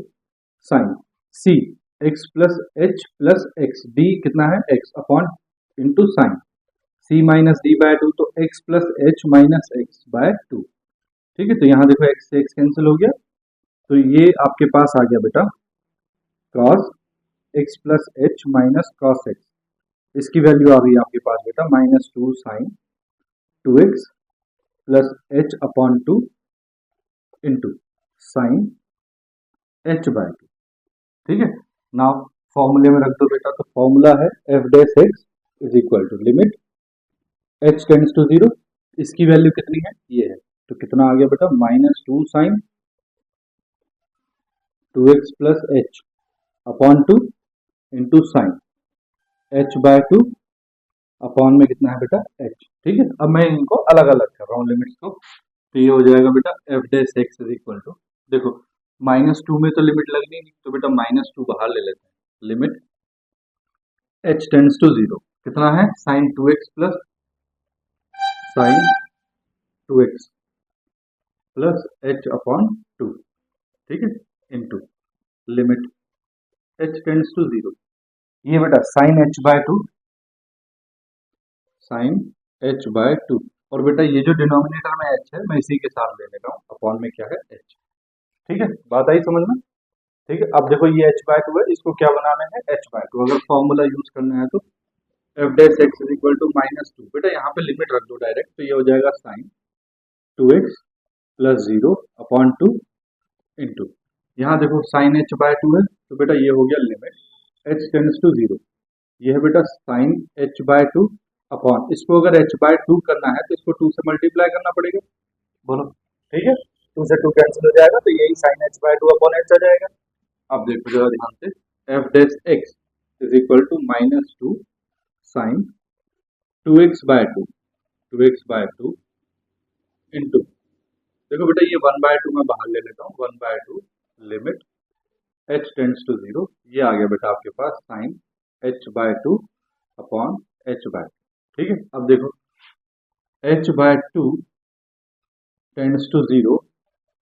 sine C x plus H plus X, D कितना है x upon into sine C minus D by two, तो x plus H minus X by two. ठीक है, तो यहाँ देखो x से x कैंसिल हो गया, तो ये आपके पास आ गया बेटा cos x plus H minus cos x, इसकी वैल्यू आ गई आपके पास बेटा minus two sine two X plus H upon to into sine h by two. ठीक है, नाउ फॉर्मूले में रख दो बेटा, तो फॉर्मूला है F dash x is equal to limit H tends to 0, इसकी वैल्यू कितनी है ये है, तो कितना आ गया बेटा minus two sine two X plus H upon to into sine h by two upon में कितना है बेटा एच। ठीक है, अब मैं इनको अलग अलग कर रहा हूँ लिमिट्स को, तो ये हो जाएगा बेटा F dash x is equal to, देखो माइनस टू में तो लिमिट लगनी नहीं, तो बेटा माइनस टू बाहर ले लेते हैं, लिमिट एच टेंड्स टू 0 कितना है sine two X plus sine two X plus H upon two, ठीक है, into limit H tends to zero. ये बेटा sine H by two, sine H by two, और बेटा ये जो डिनोमिनेटर में एच है मैं इसी के साथ ले ले रहा हूँ, अपॉन में क्या है एच। ठीक है, बात आई समझ में? ठीक है, अब देखो ये एच बाय टू है, इसको क्या बनाना है एच बाय टू। अगर फॉर्मूला यूज करना है तो F dash x is equal to minus two, बेटा यहाँ पे लिमिट रख दो डायरेक्ट, तो ये हो जाएगा sign two X plus zero upon two into, यहाँ देखो साइन एच बाय टू है तो बेटा ये हो गया limit H tends to zero, ये है बेटा sine H by two upon, इसको अगर एच बाय टू करना है तो इसको टू से मल्टीप्लाई करना पड़ेगा, बोलो ठीक है, टू से टू कैंसिल हो जाएगा तो यही sine H by two upon h आ जाएगा। अब देखो जरा ध्यान से, f dash x is equal to minus two sine two x by two, two x by two into, देखो बेटा ये वन बाय टू मैं बाहर ले लेता हूँ, one by two limit H tends to zero, ये आ गया बेटा आपके पास sine H by two upon h by two. ठीक है, अब देखो h by two tends to zero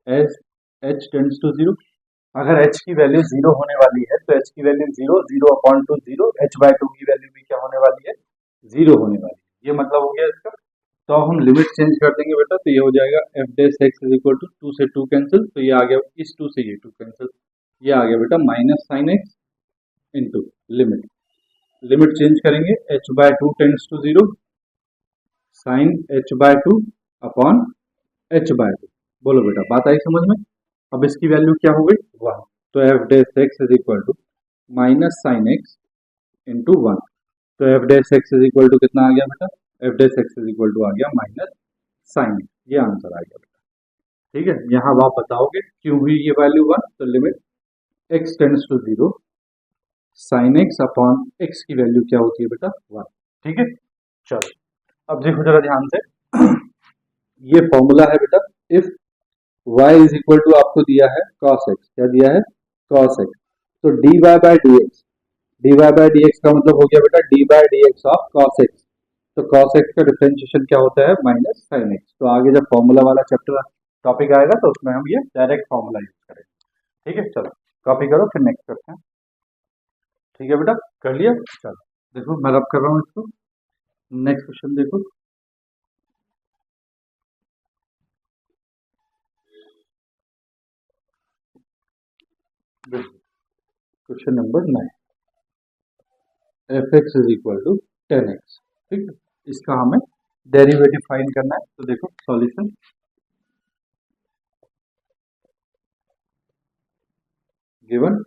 as h tends to zero, अगर h की वैल्यू जीरो होने वाली है तो h की value zero, zero upon two zero, h by two की वैल्यू भी क्या होने वाली है जीरो होने वाली है, ये मतलब हो गया इसका। तो अब हम लिमिट चेंज कर देंगे बेटा, तो ये हो जाएगा F dash x is equal to two से टू कैंसिल, तो ये आ गया इस टू से ये टू कैंसिल, ये आ गया बेटा minus sine x into limit, limit change करेंगे h by two tends to zero sine h by two upon h by two, बोलो बेटा बात आई समझ में? अब इसकी वैल्यू क्या हो गई वन, तो F dash x is equal to minus sine x into one, तो F dash x is equal to कितना आ गया बेटा, F dash x is equal to आ गया माइनस साइन एक्स, ये आंसर आ गया बेटा। ठीक है, यहाँ आप बताओगे क्यों हुई ये वैल्यू वन, तो limit x tends to zero sine x upon x की वैल्यू क्या होती है बेटा वन। ठीक है, चलो अब देखो जरा ध्यान से, ये फॉर्मूला है बेटा, if y is equal to आपको दिया है cos x, क्या दिया है cos x, तो dy by dx, dy by dx का मतलब हो गया बेटा d by dx of cos x, तो cos x का डिफरेंशिएशन क्या होता है माइनस साइन x, तो आगे जब फॉर्मूला वाला चैप्टर टॉपिक आएगा तो उसमें हम ये डायरेक्ट फॉर्मूला यूज करेंगे। ठीक है, चलो कॉपी करो फिर नेक्स्ट करते हैं। ठीक है बेटा, कर लिया, चलो देखो मैं रब कर रहा हूँ इसको, नेक्स्ट क्वेश्चन देखो, question number 9, F x is equal to 10x। ठीक है, इसका हमें डेरिवेटिव फाइंड करना है, तो देखो solution, given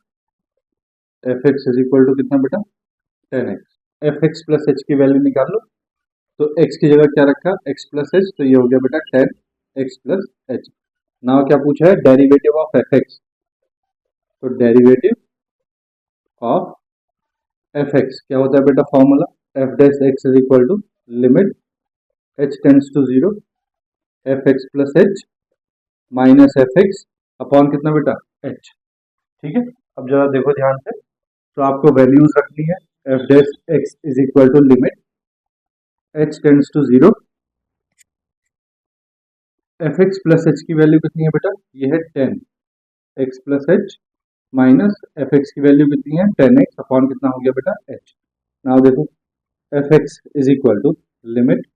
F x is equal to कितना बेटा 10x, F x plus H की वैल्यू निकाल लो, तो x की जगह क्या रखा x प्लस एच, तो ये हो गया बेटा 10x प्लस एच। नाउ क्या पूछा है डेरिवेटिव ऑफ एफ एक्स, तो डेरिवेटिव ऑफ एफ एक्स क्या होता है बेटा formula, F dash x is equal to limit H tends to zero F x plus H minus F x upon कितना बेटा एच। ठीक है, अब जरा देखो ध्यान से, तो आपको वैल्यूज रखनी है, F dash x is equal to limit H tends to zero F x plus H की वैल्यू कितनी है बेटा, ये है 10x plus H minus F x की वैल्यू कितनी है 10x अपॉन कितना हो गया बेटा h। नाउ देखो f x is equal to limit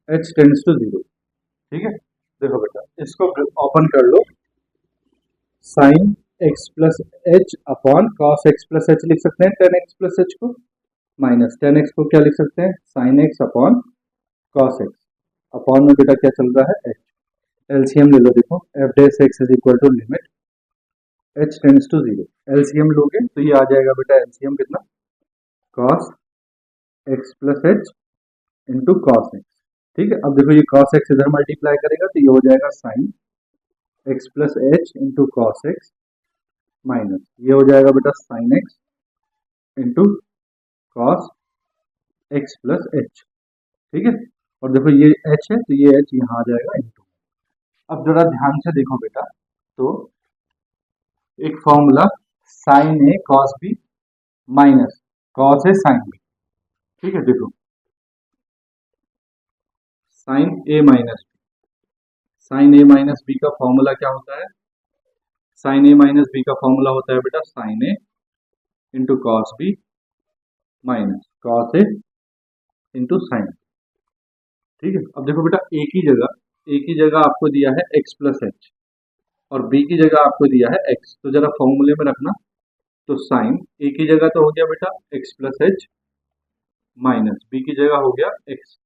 h tends to zero. ठीक है, देखो बेटा इसको ओपन कर लो, sine x plus H upon cos x plus H लिख सकते हैं 10x प्लस एच को, माइनस 10x को क्या लिख सकते हैं sine x upon cos x, upon में बेटा क्या चल रहा है h, एलसीएम ले लो, देखो F dash x is equal to limit H tends to zero, LCM लोगे तो ये आ जाएगा बेटा एलसीएम कितना cos x plus H into cos X. ठीक है, अब देखो ये कॉस एक्स इधर मल्टीप्लाई करेगा तो ये हो जाएगा sine x plus H into cos x minus ये हो जाएगा बेटा sine x into cos x plus H. ठीक है, और देखो ये एच है तो ये एच यहाँ आ जाएगा इंटू। अब जरा ध्यान से देखो बेटा, तो एक formula sine a cos b minus cos a sine b. ठीक है, देखो sine a minus b, sine a minus b का फॉर्मूला क्या होता है? साइन ए माइनस बी का फॉर्मूला होता है बेटा sine a into cos b minus cos a into sine. ठीक है, अब देखो बेटा ए की जगह आपको दिया है एक्स प्लस एच और बी की जगह आपको दिया है एक्स, तो जरा फॉर्मूले में रखना। तो साइन ए की जगह तो हो गया बेटा x plus H minus B की जगह हो गया एक्स।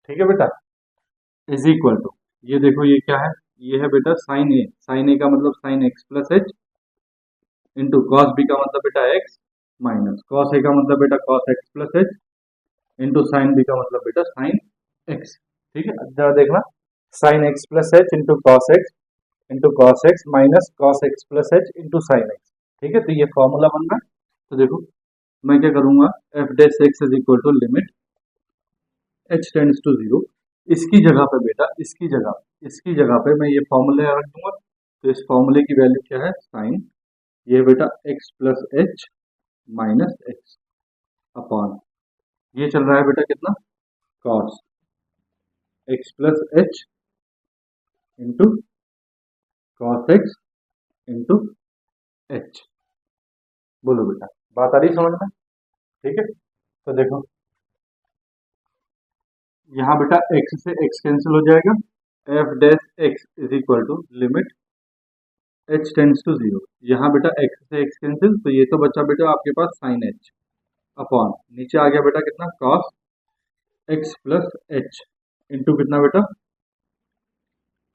ठीक है बेटा, इज इक्वल टू, ये देखो ये क्या है, ये है बेटा साइन ए का मतलब sine x plus H into cos B का मतलब बेटा एक्स माइनस कॉस ए का मतलब बेटा cos x plus H into sine B का मतलब बेटा साइन एक्स। ठीक है, अब जरा देखना, sine x plus H into cos x minus cos x plus H into sine x. ठीक है, तो ये फॉर्मूला बन रहा है। तो देखो मैं क्या करूंगा, F dash x is equal to limit H tends to zero. इसकी जगह पे बेटा इसकी जगह पे मैं ये फॉर्मूला रख दूंगा। तो इस फॉर्मूले की वैल्यू क्या है, साइन ये बेटा x plus H minus x upon ये चल रहा है बेटा कितना, cos x plus H into cos x into H. बोलो बेटा, बात आ रही समझ में? ठीक है, तो देखो यहाँ बेटा x से x कैंसिल हो जाएगा, F dash x is equal to limit h tends to zero. यहाँ बेटा x से x कैंसिल, तो ये तो बचा बेटा आपके पास साइन h अपॉन नीचे आ गया बेटा कितना, cos x plus H into कितना बेटा,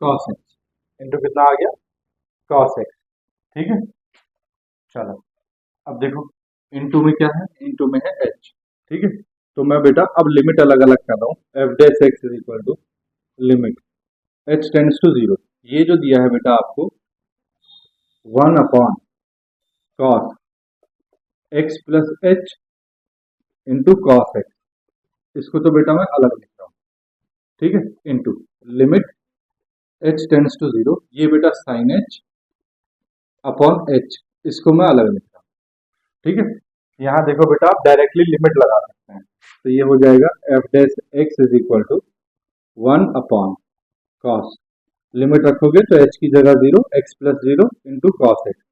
cos x इंटू कितना आ गया, cos x। ठीक है, चलो अब देखो इनटू में क्या है, इनटू में है h। ठीक है, तो मैं बेटा अब लिमिट अलग अलग कर रहा हूँ, F dash x is equal to limit h tends to zero. ये जो दिया है बेटा आपको 1 upon cos x plus H into cos X, इसको तो बेटा मैं अलग लिख रहा हूँ। ठीक है, into limit h tends to zero, ये बेटा साइन h अपॉन h, इसको मैं अलग लिख रहा हूँ। ठीक है, यहाँ देखो बेटा आप डायरेक्टली लिमिट लगा सकते हैं, तो ये हो जाएगा F dash x is equal to 1 upon cos, limit रखोगे तो h की जगह zero, x plus zero into cos x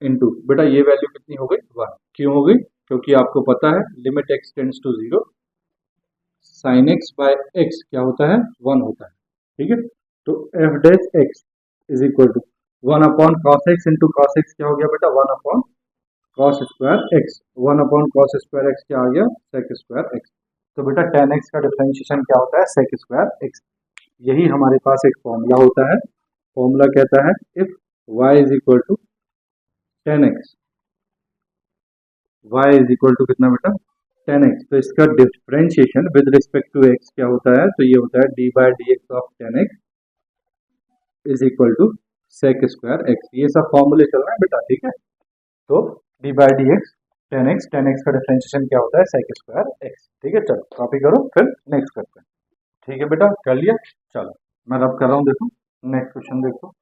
into बेटा ये वैल्यू कितनी हो गई, 1। क्यों हो गई, क्योंकि आपको पता है limit x tends to zero sine x by x क्या होता है, 1 होता है। ठीक है, तो F dash x is equal to 1 upon cos x into cos x क्या हो गया बेटा, 1 upon cos square x, 1 upon cos square x क्या आ गया, सेक स्क्वायर एक्स। तो बेटा टेन एक्स का डिफरेंशिएशन क्या होता है, सेक स्क्वायर एक्स। यही हमारे पास एक फॉर्मूला होता है, फॉर्मूला कहता है if y is equal to ten x, y is equal to कितना बेटा, टेन एक्स। तो इसका differentiation with respect to x क्या होता है, तो ये होता है d by d x of ten x is equal to sec square x. ये सब फॉर्मूले चल रहे हैं बेटा। ठीक है, तो D by d x ten x का डिफरेंशिएशन क्या होता है, सेक स्क्वायर एक्स। ठीक है, चलो कॉपी करो फिर नेक्स्ट करते हैं। ठीक है बेटा, कर लिया, चलो मैं रब कर रहा हूँ, देखो नेक्स्ट क्वेश्चन देखो।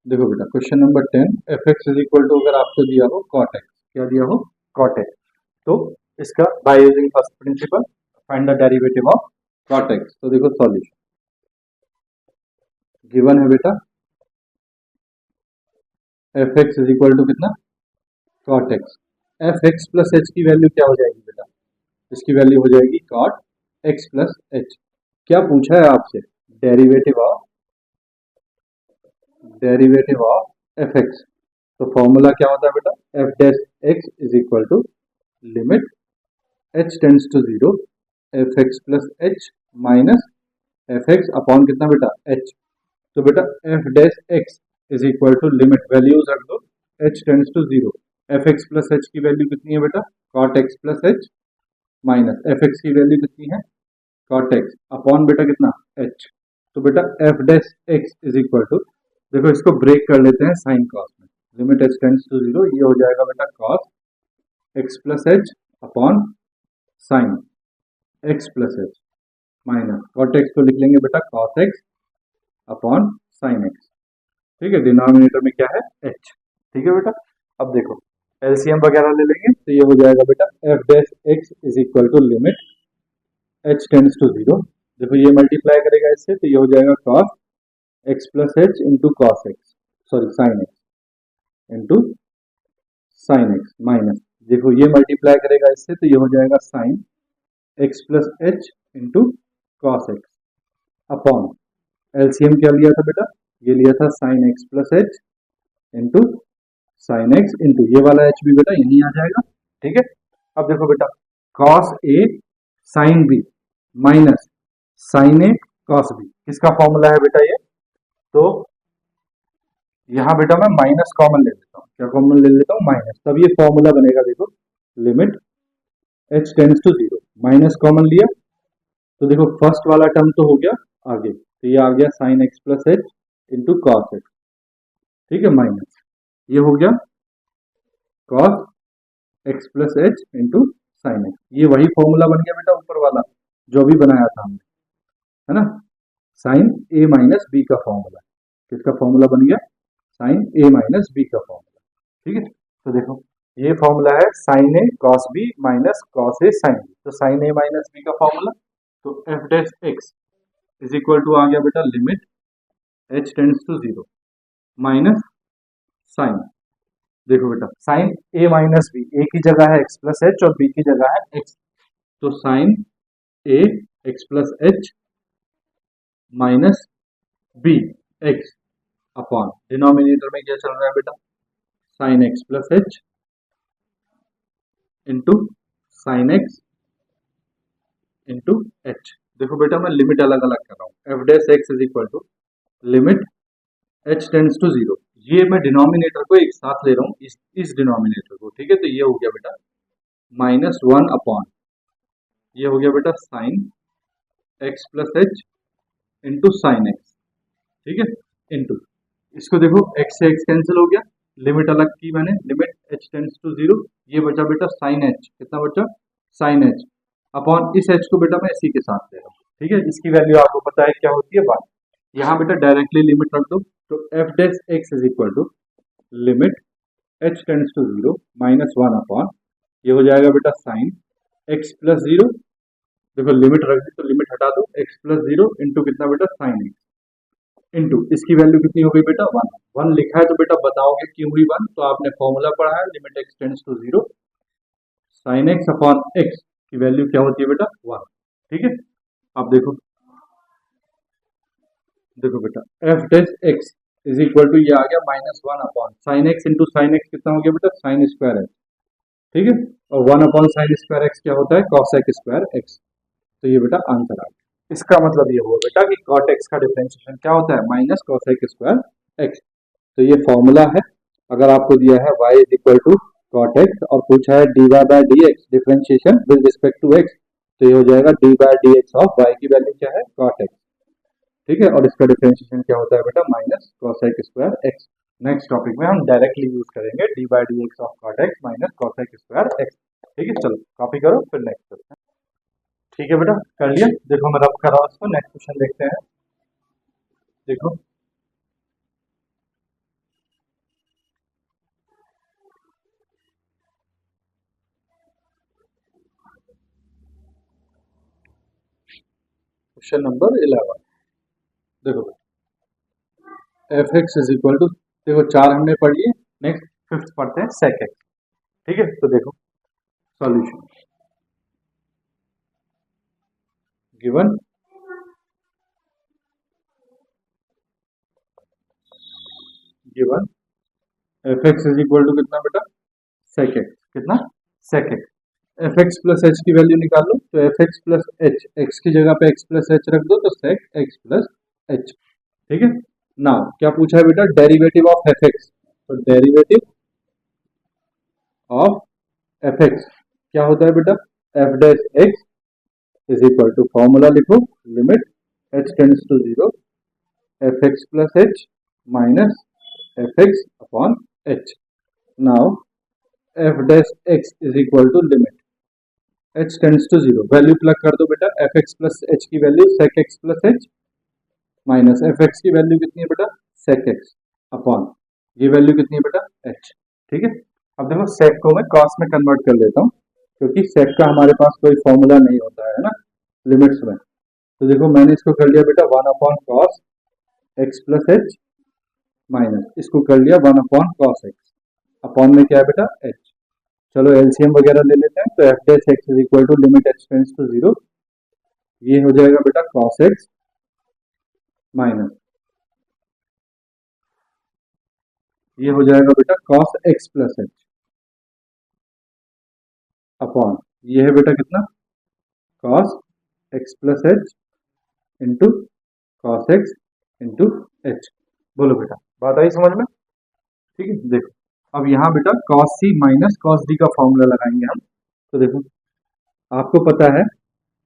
देखो बेटा question number 10, f x is equal to, अगर आपको दिया हो कॉट एक्स, क्या दिया हो, कॉट एक्स, तो इसका by using first principle find the derivative of cot x. तो देखो सॉल्यूशन गिवन है बेटा, f x is equal to कितना, cot x. F x plus H की वैल्यू क्या हो जाएगी बेटा, इसकी वैल्यू हो जाएगी कॉट एक्स प्लस एच। क्या पूछा है आपसे, डेरिवेटिव ऑफ एफ एक्स। तो फॉर्मूला क्या होता है बेटा, F dash x is equal to limit h tends to zero F x plus H minus F x upon कितना बेटा, h। तो बेटा F dash x is equal to limit, values रख दो, h tends to zero, F x plus H की value कितनी है बेटा, cot x plus H minus F x की वैल्यू कितनी है, कॉट एक्स अपॉन बेटा कितना, h। तो बेटा F dash x is equal to, देखो इसको ब्रेक कर लेते हैं साइन कॉस में, limit h tends to zero, ये हो जाएगा बेटा cos x plus H upon sine x plus H minus cot x को लिख लेंगे बेटा cos x upon sine x. ठीक है, डिनोमिनेटर में क्या है h। ठीक है बेटा, अब देखो एलसीएम वगैरह ले लेंगे तो ये हो जाएगा बेटा F dash x is equal to limit h tends to 0। देखो ये मल्टीप्लाई करेगा इससे तो ये हो जाएगा cos x plus H into cos x, sorry sine x into sine x minus, देखो ये मल्टीप्लाई करेगा इससे तो ये हो जाएगा sine x plus H into cos x upon LCM क्या लिया था बेटा, ये लिया था sine x plus H into sine x into ये वाला एच भी बेटा यहीं आ जाएगा। ठीक है, अब देखो बेटा cos a sine B minus sign a cos B किसका फॉर्मूला है बेटा ये, तो यहां बेटा मैं माइनस कॉमन ले लेता हूं, क्या कॉमन ले लेता हूं माइनस, तब ये फॉर्मूला बनेगा। देखो limit h tends to 0 minus common लिया तो देखो फर्स्ट वाला टर्म तो हो गया आगे, तो ये आ गया sine x plus H into cos X. ठीक है, माइनस ये हो गया cos x plus H into sine x, ये वही फॉर्मूला बन गया बेटा ऊपर वाला जो भी बनाया था हमने, है ना, साइन ए माइनस बी का फॉर्मूला। किसका फॉर्मूला बन गया, साइन ए माइनस बी का फॉर्मूला। ठीक है, तो देखो ये फॉर्मूला है sine a cos b minus cos a sine b, तो साइन ए माइनस बी का फॉर्मूला, तो F dash x is equal to आ गया बेटा limit h tends to 0 minus sine, देखो बेटा sine a minus b, a की जगह है x प्लस एच और b की जगह है x, तो sine a x plus H minus b x upon denominator में क्या चल रहा है बेटा sine x plus H into sine x into h. देखो बेटा मैं लिमिट अलग अलग कर रहा हूँ, F dash x is equal to limit h tends to 0, ये मैं डिनोमिनेटर को एक साथ ले रहा हूँ इस डिनोमिनेटर को। ठीक है, तो ये हो गया बेटा माइनस 1 अपॉन ये हो गया बेटा sine x plus H into sine x. ठीक है, इंटू इसको देखो x से x कैंसिल हो गया, लिमिट अलग की मैंने लिमिट h टेंड्स टू 0, ये बचा बेटा साइन h, कितना बचा साइन h अपॉन इस h को बेटा मैं इसी के साथ ले रहा हूँ। ठीक है, इसकी वैल्यू आपको पता है क्या होती है 1, यहाँ बेटा डायरेक्टली लिमिट रख दो, तो F dash x is equal to limit h tends to 0 minus 1 upon ये हो जाएगा बेटा साइन x प्लस 0, देखो लिमिट रख दी तो लिमिट हटा दो, x प्लस 0 इंटू कितना बेटा साइन एक्स इंटू इसकी वैल्यू कितनी हो गई बेटा 1, 1 लिखा है तो बेटा बताओगे क्यों हुई 1, तो आपने फॉर्मूला पढ़ा है limit x tends to 0 sine x upon x की वैल्यू क्या होती है बेटा 1। ठीक है, अब देखो देखो बेटा F dash x is equal to ये आ गया minus 1 upon sine x into sine x कितना हो गया बेटा साइन स्क्वायर एक्स। ठीक है, और 1 अपॉन साइन स्क्वायर एक्स क्या होता है कॉस एक्स स्क्वायर एक्स, तो ये बेटा आंसर आ गया। इसका मतलब ये हुआ बेटा कि कॉट एक्स का डिफरेंशिएशन क्या होता है minus cos x square x, तो ये फॉर्मूला है। अगर आपको दिया है y is equal to cot x और पूछा है dy by D x differentiation with respect to x, तो ये हो जाएगा d by D x of y की वैल्यू क्या है कॉट एक्स। ठीक है, और इसका डिफरेंशिएशन क्या होता है बेटा minus cos x square x. Next topic में हम डायरेक्टली यूज करेंगे d by D x of cot x minus cos x square x. ठीक है, चलो कॉपी करो फिर नेक्स्ट करते हैं। ठीक है बेटा कर लिया, देखो मैं रब कर रहा हूँ इसको, नेक्स्ट क्वेश्चन देखते हैं। देखो क्वेश्चन नंबर 11, देखो f x is equal to, देखो 4 हमने पढ़ी है, नेक्स्ट फिफ्थ पढ़ते हैं सेक एक्स। ठीक है, तो देखो solution given given F x is equal to कितना बेटा सेक एक्स, कितना sec x, f x plus H की वैल्यू निकाल लो, तो f x plus h, x की जगह पे एक्स प्लस एच रख दो तो सेक एक्स प्लस एच। ठीक है, नाउ क्या पूछा है बेटा डेरिवेटिव ऑफ एफ एक्स, तो डेरिवेटिव ऑफ एफ एक्स क्या होता है बेटा F dash x is equal to formula लिखो limit h tends to 0 F x plus H minus F x upon h. Now f dash x is equal to limit h tends to 0, value plug कर दो बेटा f x plus H की value sec x plus H minus F x की value कितनी है बेटा sec x upon ये value कितनी है बेटा एच। ठीक है, अब देखो सेक को मैं कॉस में कन्वर्ट कर लेता हूँ क्योंकि सेक का हमारे पास कोई फॉर्मूला नहीं होता है ना लिमिट्स में। तो देखो मैंने इसको कर लिया बेटा 1 upon cos x plus H minus इसको कर लिया 1 अपॉन कॉस एक्स अपॉन में क्या है बेटा एच। चलो एलसीएम वगैरह ले लेते हैं तो F dash x is equal to limit H tends to 0 ये हो जाएगा बेटा कॉस एक्स माइनस ये हो जाएगा बेटा cos x plus H upon ये है बेटा कितना cos x plus H into cos x into H. बोलो बेटा बात आई समझ में। ठीक है, देखो अब यहाँ बेटा cos c minus cos d का फॉर्मूला लगाएंगे हम। तो देखो आपको पता है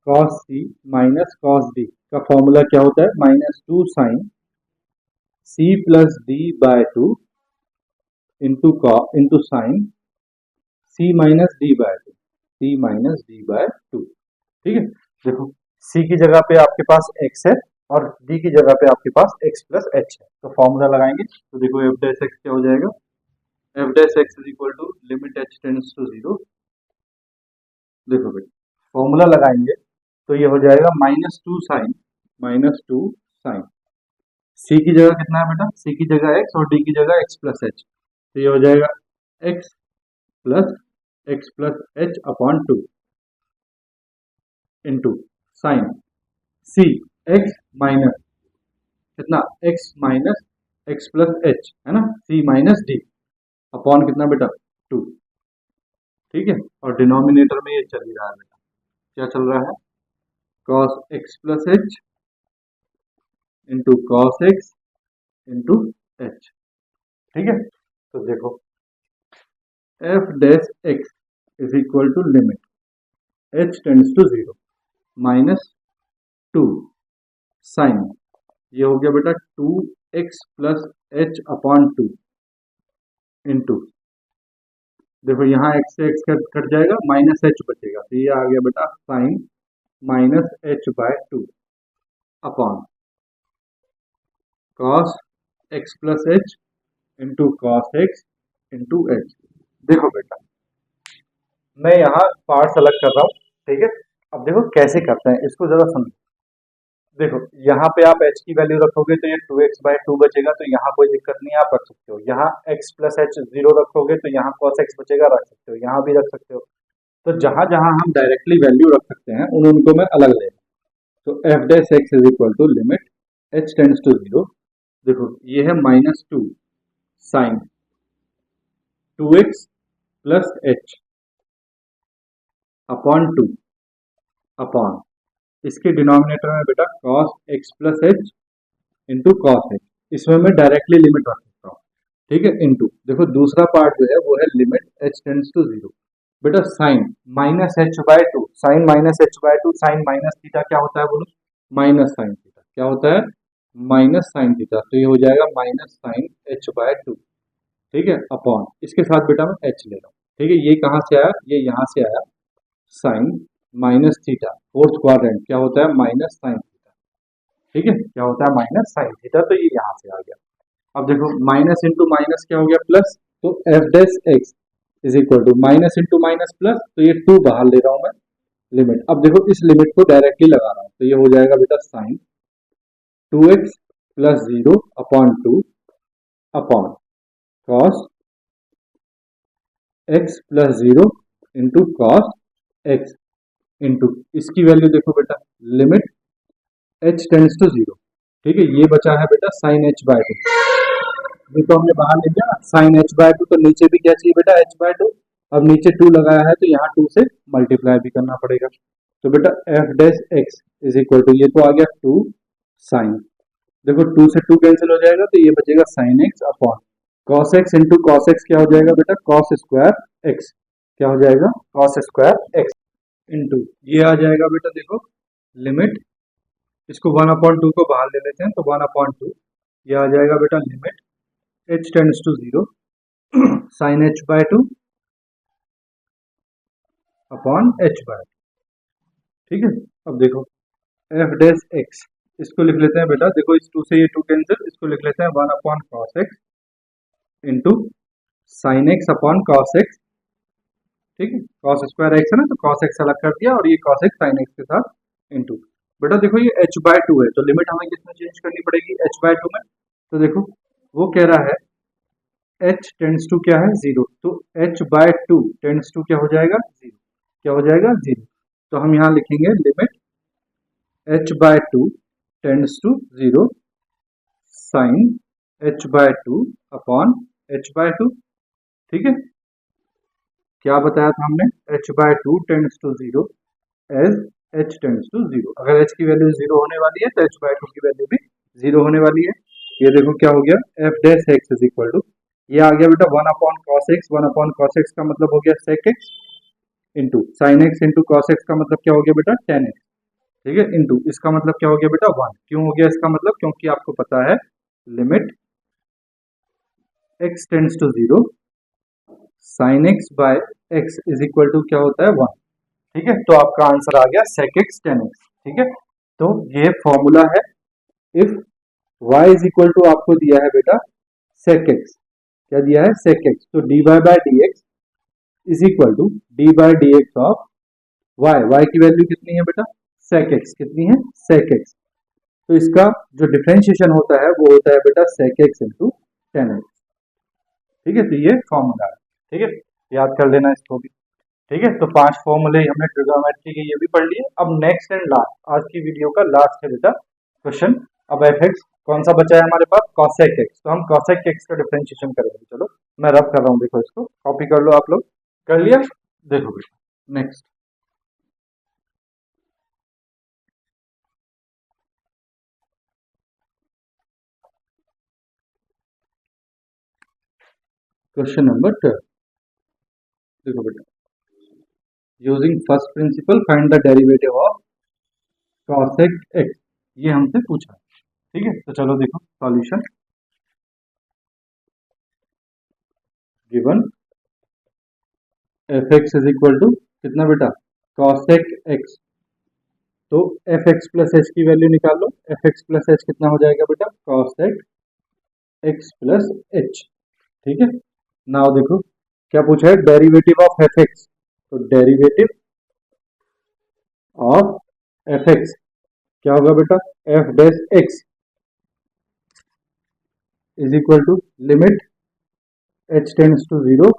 cos c minus cos d का फॉर्मूला क्या होता है -2 sine c plus D by 2 into sine C minus D by 2 c minus D by 2। ठीक है, देखो सी की जगह पे आपके पास x है और d की जगह पे आपके पास x प्लस एच है तो फॉर्मूला लगाएंगे। तो देखो एफ डैश एक्स क्या हो जाएगा F dash x is equal to limit H tends to 0। देखो बेटा फॉर्मूला लगाएंगे तो ये हो जाएगा -2 साइन सी की जगह कितना है बेटा सी की जगह x और d की जगह x प्लस एच तो ये हो जाएगा x plus H upon 2 into sine c x minus कितना x minus x plus H है ना सी माइनस डी अपॉन कितना बेटा 2। ठीक है, और डिनोमिनेटर में ये चल ही रहा है बेटा क्या चल रहा है cos x plus H into cos x into h. ठीक है, तो देखो F dash x is equal to limit H tends to 0 -2 sine ये हो गया बेटा 2x plus H upon 2 into देखो यहाँ x से x कट जाएगा माइनस एच बचेगा तो ये आ गया बेटा sine minus h by 2 upon cos x plus H into cos x into h. देखो बेटा मैं यहाँ पार्ट्स अलग कर रहा हूँ। ठीक है, अब देखो कैसे करते हैं इसको जरा समझो। देखो यहाँ पे आप h की वैल्यू रखोगे तो ये 2x बाय 2 बचेगा तो यहाँ कोई दिक्कत नहीं आप रख सकते हो। यहाँ x प्लस एच 0 रखोगे तो यहाँ cos x बचेगा रख सकते हो यहाँ भी रख सकते हो। तो जहां जहां हम डायरेक्टली वैल्यू रख सकते हैं उनको मैं अलग ले। तो F dash x is equal to limit H tends to 0। देखो ये है -2 sine 2x plus H upon 2 upon इसके डिनोमिनेटर में बेटा cos x plus H into cos x इसमें मैं डायरेक्टली लिमिट रख सकता हूँ। ठीक है, इंटू देखो दूसरा पार्ट जो है वो है लिमिट एच टेंड्स टू 0 बेटा sine minus h by 2 sine minus h by 2 sine minus theta क्या होता है बोलो माइनस साइन थीटा क्या होता है माइनस साइन थीटा तो ये हो जाएगा माइनस साइन एच बाय 2। ठीक है, अपॉन इसके साथ बेटा मैं एच ले रहा हूँ। ठीक है, ये कहाँ से आया ये यहाँ से आया sine minus theta fourth quadrant क्या होता है माइनस साइन थीटा। ठीक है, क्या होता है माइनस साइन थीटा तो ये यहाँ से आ गया। अब देखो माइनस इंटू माइनस क्या हो गया प्लस तो F dash x is equal to minus into minus plus तो ये 2 बाहर ले रहा हूं मैं लिमिट। अब देखो इस लिमिट को डायरेक्टली लगा रहा हूं तो ये हो जाएगा बेटा sine 2x plus 0 upon 2 upon cos x plus 0 into cos x into इसकी वैल्यू देखो बेटा लिमिट h टेंड्स टू 0। ठीक है, ये बचा है बेटा साइन h बाय 2 ये तो हमने बाहर ले लिया ना साइन h बाय 2 तो नीचे भी क्या चाहिए बेटा h बाय 2। अब नीचे 2 लगाया है तो यहाँ 2 से मल्टीप्लाई भी करना पड़ेगा। तो बेटा F dash x is equal to ये तो आ गया 2 साइन देखो 2 से 2 कैंसिल हो जाएगा तो ये बचेगा sine x upon cos x into cos x क्या हो जाएगा बेटा कॉस स्क्वायर एक्स क्या हो जाएगा कॉस स्क्वायर एक्स इंटू ये आ जाएगा बेटा देखो लिमिट इसको 1 अपॉन 2 को बाहर ले लेते हैं तो 1 अपॉन 2 ये आ जाएगा बेटा limit h tends to 0 sine h by 2 upon h by 2। ठीक है, अब देखो एफ डैश एक्स इसको लिख लेते हैं बेटा, देखो इस 2 से ये 2 कैंसिल, इसको लिख लेते हैं 1 upon cos x into sine x upon cos X. ठीक है, कॉस स्क्वायर एक्स है ना, तो कॉस एक्स अलग कर दिया और ये कॉस एक्स साइन एक्स के साथ इंटू। बेटा देखो ये h बाय 2 है, तो लिमिट हमें किसमें चेंज करनी पड़ेगी, h बाय 2 में। तो देखो वो कह रहा है h टेंड्स टू क्या है 0, तो h बाय 2 टेंड्स टू क्या हो जाएगा 0, क्या हो जाएगा 0। तो हम यहाँ लिखेंगे limit h by 2 tends to 0 sine h by 2 upon h by 2। ठीक है, क्या बताया था हमने, h by 2 tends to 0 as h tends to 0। अगर h की वैल्यू 0 होने वाली है तो h बाय 2 की वैल्यू भी 0 होने वाली है। ये देखो क्या हो गया, f dash x is equal to, ये आ गया बेटा 1 upon cos x, 1 upon cos x का मतलब हो गया sec x into sine x into cos x का मतलब क्या हो गया बेटा टेन एक्स। ठीक है, इंटू इसका मतलब क्या हो गया बेटा 1। क्यों हो गया इसका मतलब, क्योंकि आपको पता है limit x tends to 0 sine x by x is equal to क्या होता है 1। ठीक है, तो आपका आंसर आ गया sec x tan x। ठीक है, तो ये फॉर्मूला है if y is equal to, आपको दिया है बेटा sec x, क्या दिया है sec x, तो dy by dx is equal to d by D x of y की वैल्यू कितनी है बेटा sec x, कितनी है sec x। तो इसका जो डिफरेंशिएशन होता है वो होता है बेटा sec x into tan x। ठीक है, तो ये फॉर्मूला है। ठीक है, याद कर लेना इसको भी। ठीक है, तो 5 फॉर्मूले हमने ट्रिग्नोमेट्री के ये भी पढ़ लिए। अब नेक्स्ट एंड लास्ट, आज की वीडियो का लास्ट है बेटा क्वेश्चन। अब एफ एक्स कौन सा बचा है हमारे पास, कॉसेक एक्स, तो हम कॉसेक एक्स का डिफरेंशिएशन करेंगे। चलो मैं रब कर रहा हूँ, देखो इसको कॉपी कर लो आप लोग, कर लिया, देखो बेटा नेक्स्ट क्वेश्चन नंबर 12। देखो बेटा, using first principle find the derivative of cosec x, ये हमसे पूछा। ठीक है, तो चलो देखो solution. Given F x is equal to कितना बेटा कॉसेक एक्स, तो एफ एक्स प्लस एच की वैल्यू निकाल लो, एफ एक्स प्लस एच कितना हो जाएगा बेटा कॉसेक एक्स प्लस एच। ठीक है, नाउ देखो क्या पूछा है, डेरिवेटिव ऑफ एफ एक्स, तो डेरिवेटिव ऑफ एफ एक्स क्या होगा बेटा F dash x is equal to limit H tends to 0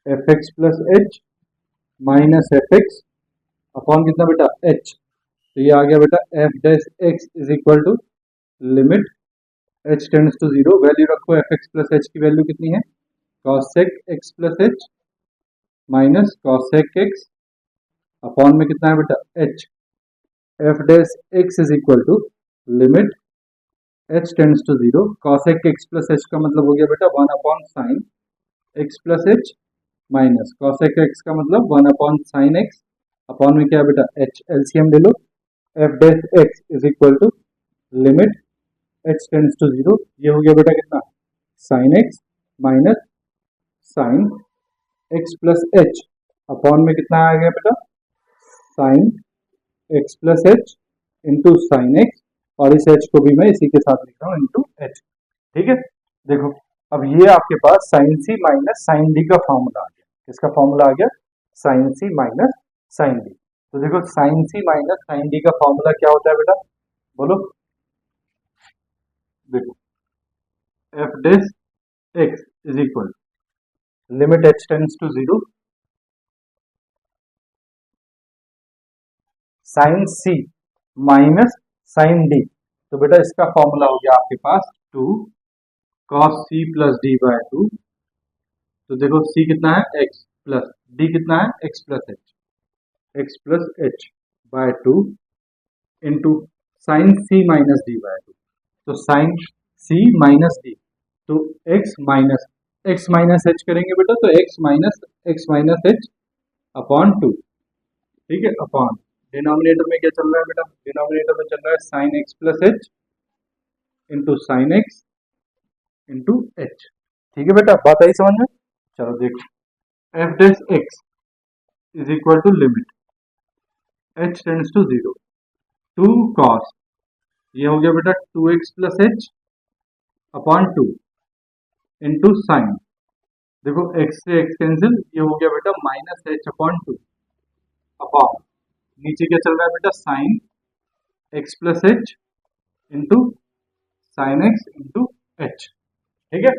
F x plus H minus F x upon कितना बेटा एच। तो ये आ गया बेटा F dash x is equal to limit H tends to 0, value रखो एफ एक्स प्लस एच की value कितनी है cosec x plus H minus cosec x upon में कितना है बेटा h. F dash x is equal to limit H tends to 0 cosec x plus h का मतलब हो गया बेटा 1 upon sine x plus H minus cosec x का मतलब 1 अपॉन साइन एक्स अपॉन में क्या है बेटा एच। एलसीएम ले लो, f dash x is equal to limit H tends to 0, ये हो गया बेटा कितना sine x minus sine x plus H upon में कितना आ गया बेटा sine x plus H into sine x, और इस एच को भी मैं इसी के साथ लिख रहा हूँ इंटू एच। ठीक है, देखो अब ये आपके पास साइन सी माइनस साइन डी का फॉर्मूला आ गया, किसका फॉर्मूला आ गया साइन सी माइनस साइन डी। तो देखो साइन सी माइनस साइन डी का फॉर्मूला क्या होता है बेटा, बोलो, देखो F dash x is equal limit H tends to 0 sine C minus sine D. तो बेटा इसका फॉर्मूला हो गया आपके पास 2 cos C plus D by 2। तो देखो सी कितना है एक्स प्लस डी कितना है x plus h by 2 into sine C minus D by 2। तो साइन सी माइनस डी, तो एक्स माइनस एच करेंगे बेटा, तो एक्स माइनस एच अपॉन 2। ठीक है, अपॉन डिनोमिनेटर में क्या चल रहा है बेटा, डिनोमिनेटर में चल रहा है sine x plus H into sine x into h. ठीक है बेटा, बात आई समझ में। चलो देखो F dash x is equal to limit H tends to 0 2 cos ये हो गया बेटा 2x plus H upon 2 into sine, देखो x से x कैंसिल, ये हो गया बेटा माइनस एच अपॉन 2 अपॉन, नीचे क्या चल रहा है बेटा sine x plus H into sine x into h. ठीक है,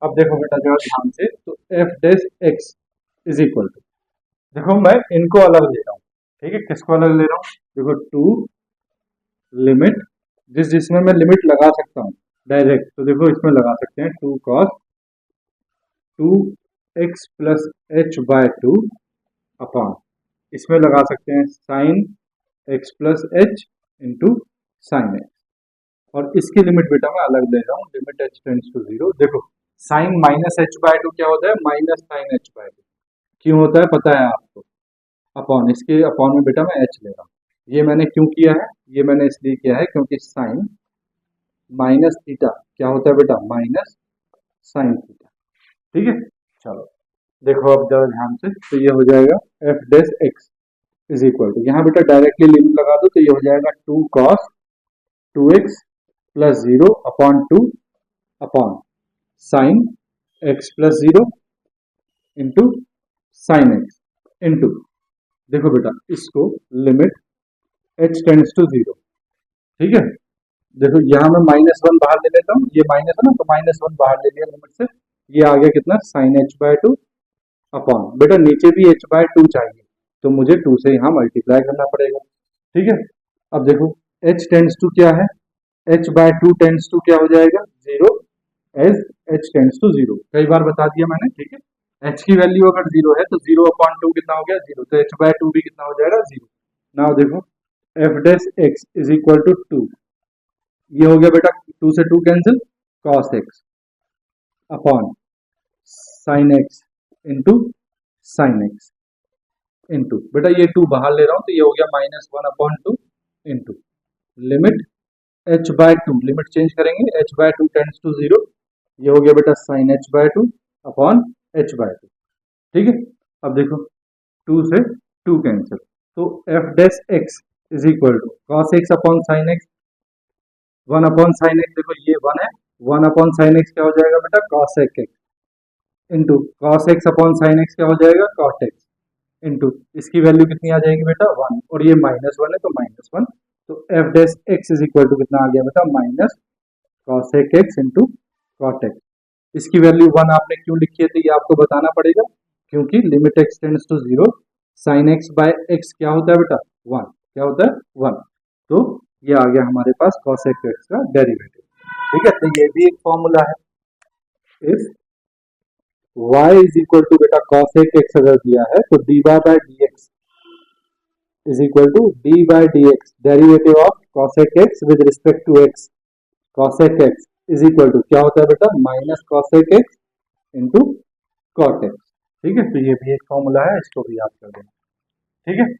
अब देखो बेटा जो ध्यान से, तो F dash x is equal to, देखो मैं इनको अलग ले रहा हूँ, ठीक है, किसको अलग ले रहा हूँ, देखो टू लिमिट, जिसमें मैं लिमिट लगा सकता हूँ डायरेक्ट, तो देखो इसमें लगा सकते हैं 2 cos 2x plus h by 2 upon, इसमें लगा सकते हैं sine x plus H into sine x, और इसकी लिमिट बेटा मैं अलग ले रहा हूँ, limit H tends to zero. देखो साइन माइनस एच बाय 2 क्या होता है, माइनस साइन एच बाय 2, क्यों होता है पता है आपको, अपॉन, इसके अपॉन में बेटा मैं एच ले रहा हूँ। ये मैंने क्यों किया है, ये मैंने इसलिए किया है क्योंकि साइन माइनस थीटा क्या होता है बेटा, माइनस साइन थीटा। ठीक है, चलो देखो अब जरा ध्यान से, तो ये हो जाएगा F dash x is equal to, यहाँ बेटा डायरेक्टली लिमिट लगा दो, तो ये हो जाएगा 2 cos 2x plus zero upon 2 upon sine x plus zero into sine x into, देखो बेटा इसको limit h tends to zero. ठीक है, देखो यहाँ मैं माइनस वन बाहर ले लेता हूँ, ये माइनस है ना, तो माइनस वन बाहर ले लिया लिमिट से, ये आ गया कितना साइन h बाय 2 अपॉन, बेटा नीचे भी h बाय 2 चाहिए, तो मुझे 2 से यहाँ मल्टीप्लाई करना पड़ेगा। ठीक है, अब देखो h टेंड्स टू क्या है, h बाय 2 टेंड्स टू क्या हो जाएगा, zero, as h tends to zero, कई बार बता दिया मैंने। ठीक है, h की वैल्यू अगर जीरो है तो जीरो अपॉन 2 कितना हो गया, जीरो, तो h बाय 2 भी कितना हो जाएगा, जीरो। नाउ देखो F dash x is equal to 2, ये हो गया बेटा 2 से 2 cancel, cos x upon sine x into sine x into, बेटा ये 2 बाहर ले रहा हूं, तो ये हो गया minus one upon 2 into limit h by 2, limit change करेंगे, h by 2 tends to zero, ये हो गया बेटा sine h by 2 upon h by 2। ठीक है, अब देखो 2 से 2 कैंसिल, तो F dash x is equal to cos x upon sine x, 1 upon sine x, देखो ये 1 है, 1 अपॉन साइन एक्स क्या हो जाएगा बेटा, cos x into cos x upon sine x क्या हो जाएगा, कॉट एक्स इंटू, इसकी वैल्यू कितनी आ जाएगी बेटा 1, और ये माइनस वन है तो माइनस वन, तो F dash x is equal to कितना आ गया बेटा, minus cos x into cot x. इसकी वैल्यू 1 आपने क्यों लिखी है, तो ये आपको बताना पड़ेगा, क्योंकि limit x tends to zero, sine x by x क्या होता है बेटा, 1, क्या होता है 1, तो ये आ गया हमारे पास cos एक्स का डेरिवेटिव। ठीक है, तो ये भी एक फॉर्मूला है, if y is equal to बेटा cos एक्स अगर दिया है, तो dy by D x is equal to d by D x, derivative of cos x with respect to x, cos x is equal to क्या होता है बेटा, minus cos x into cot x. ठीक है, तो ये भी एक फॉर्मूला है, इसको भी याद कर देना। ठीक है,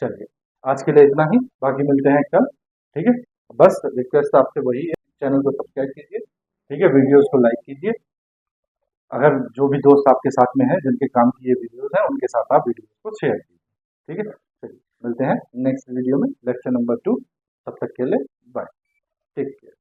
चलिए आज के लिए इतना ही, बाकी मिलते हैं कल। ठीक है, बस रिक्वेस्ट आपसे वही है, चैनल को सब्सक्राइब कीजिए, ठीक है, वीडियोस को लाइक कीजिए, अगर जो भी दोस्त आपके साथ में है जिनके काम की ये वीडियोस हैं उनके साथ आप वीडियोस को शेयर कीजिए। ठीक है, चलिए मिलते हैं नेक्स्ट वीडियो में, लेक्चर नंबर 2, तब तक के लिए बाय, टेक केयर।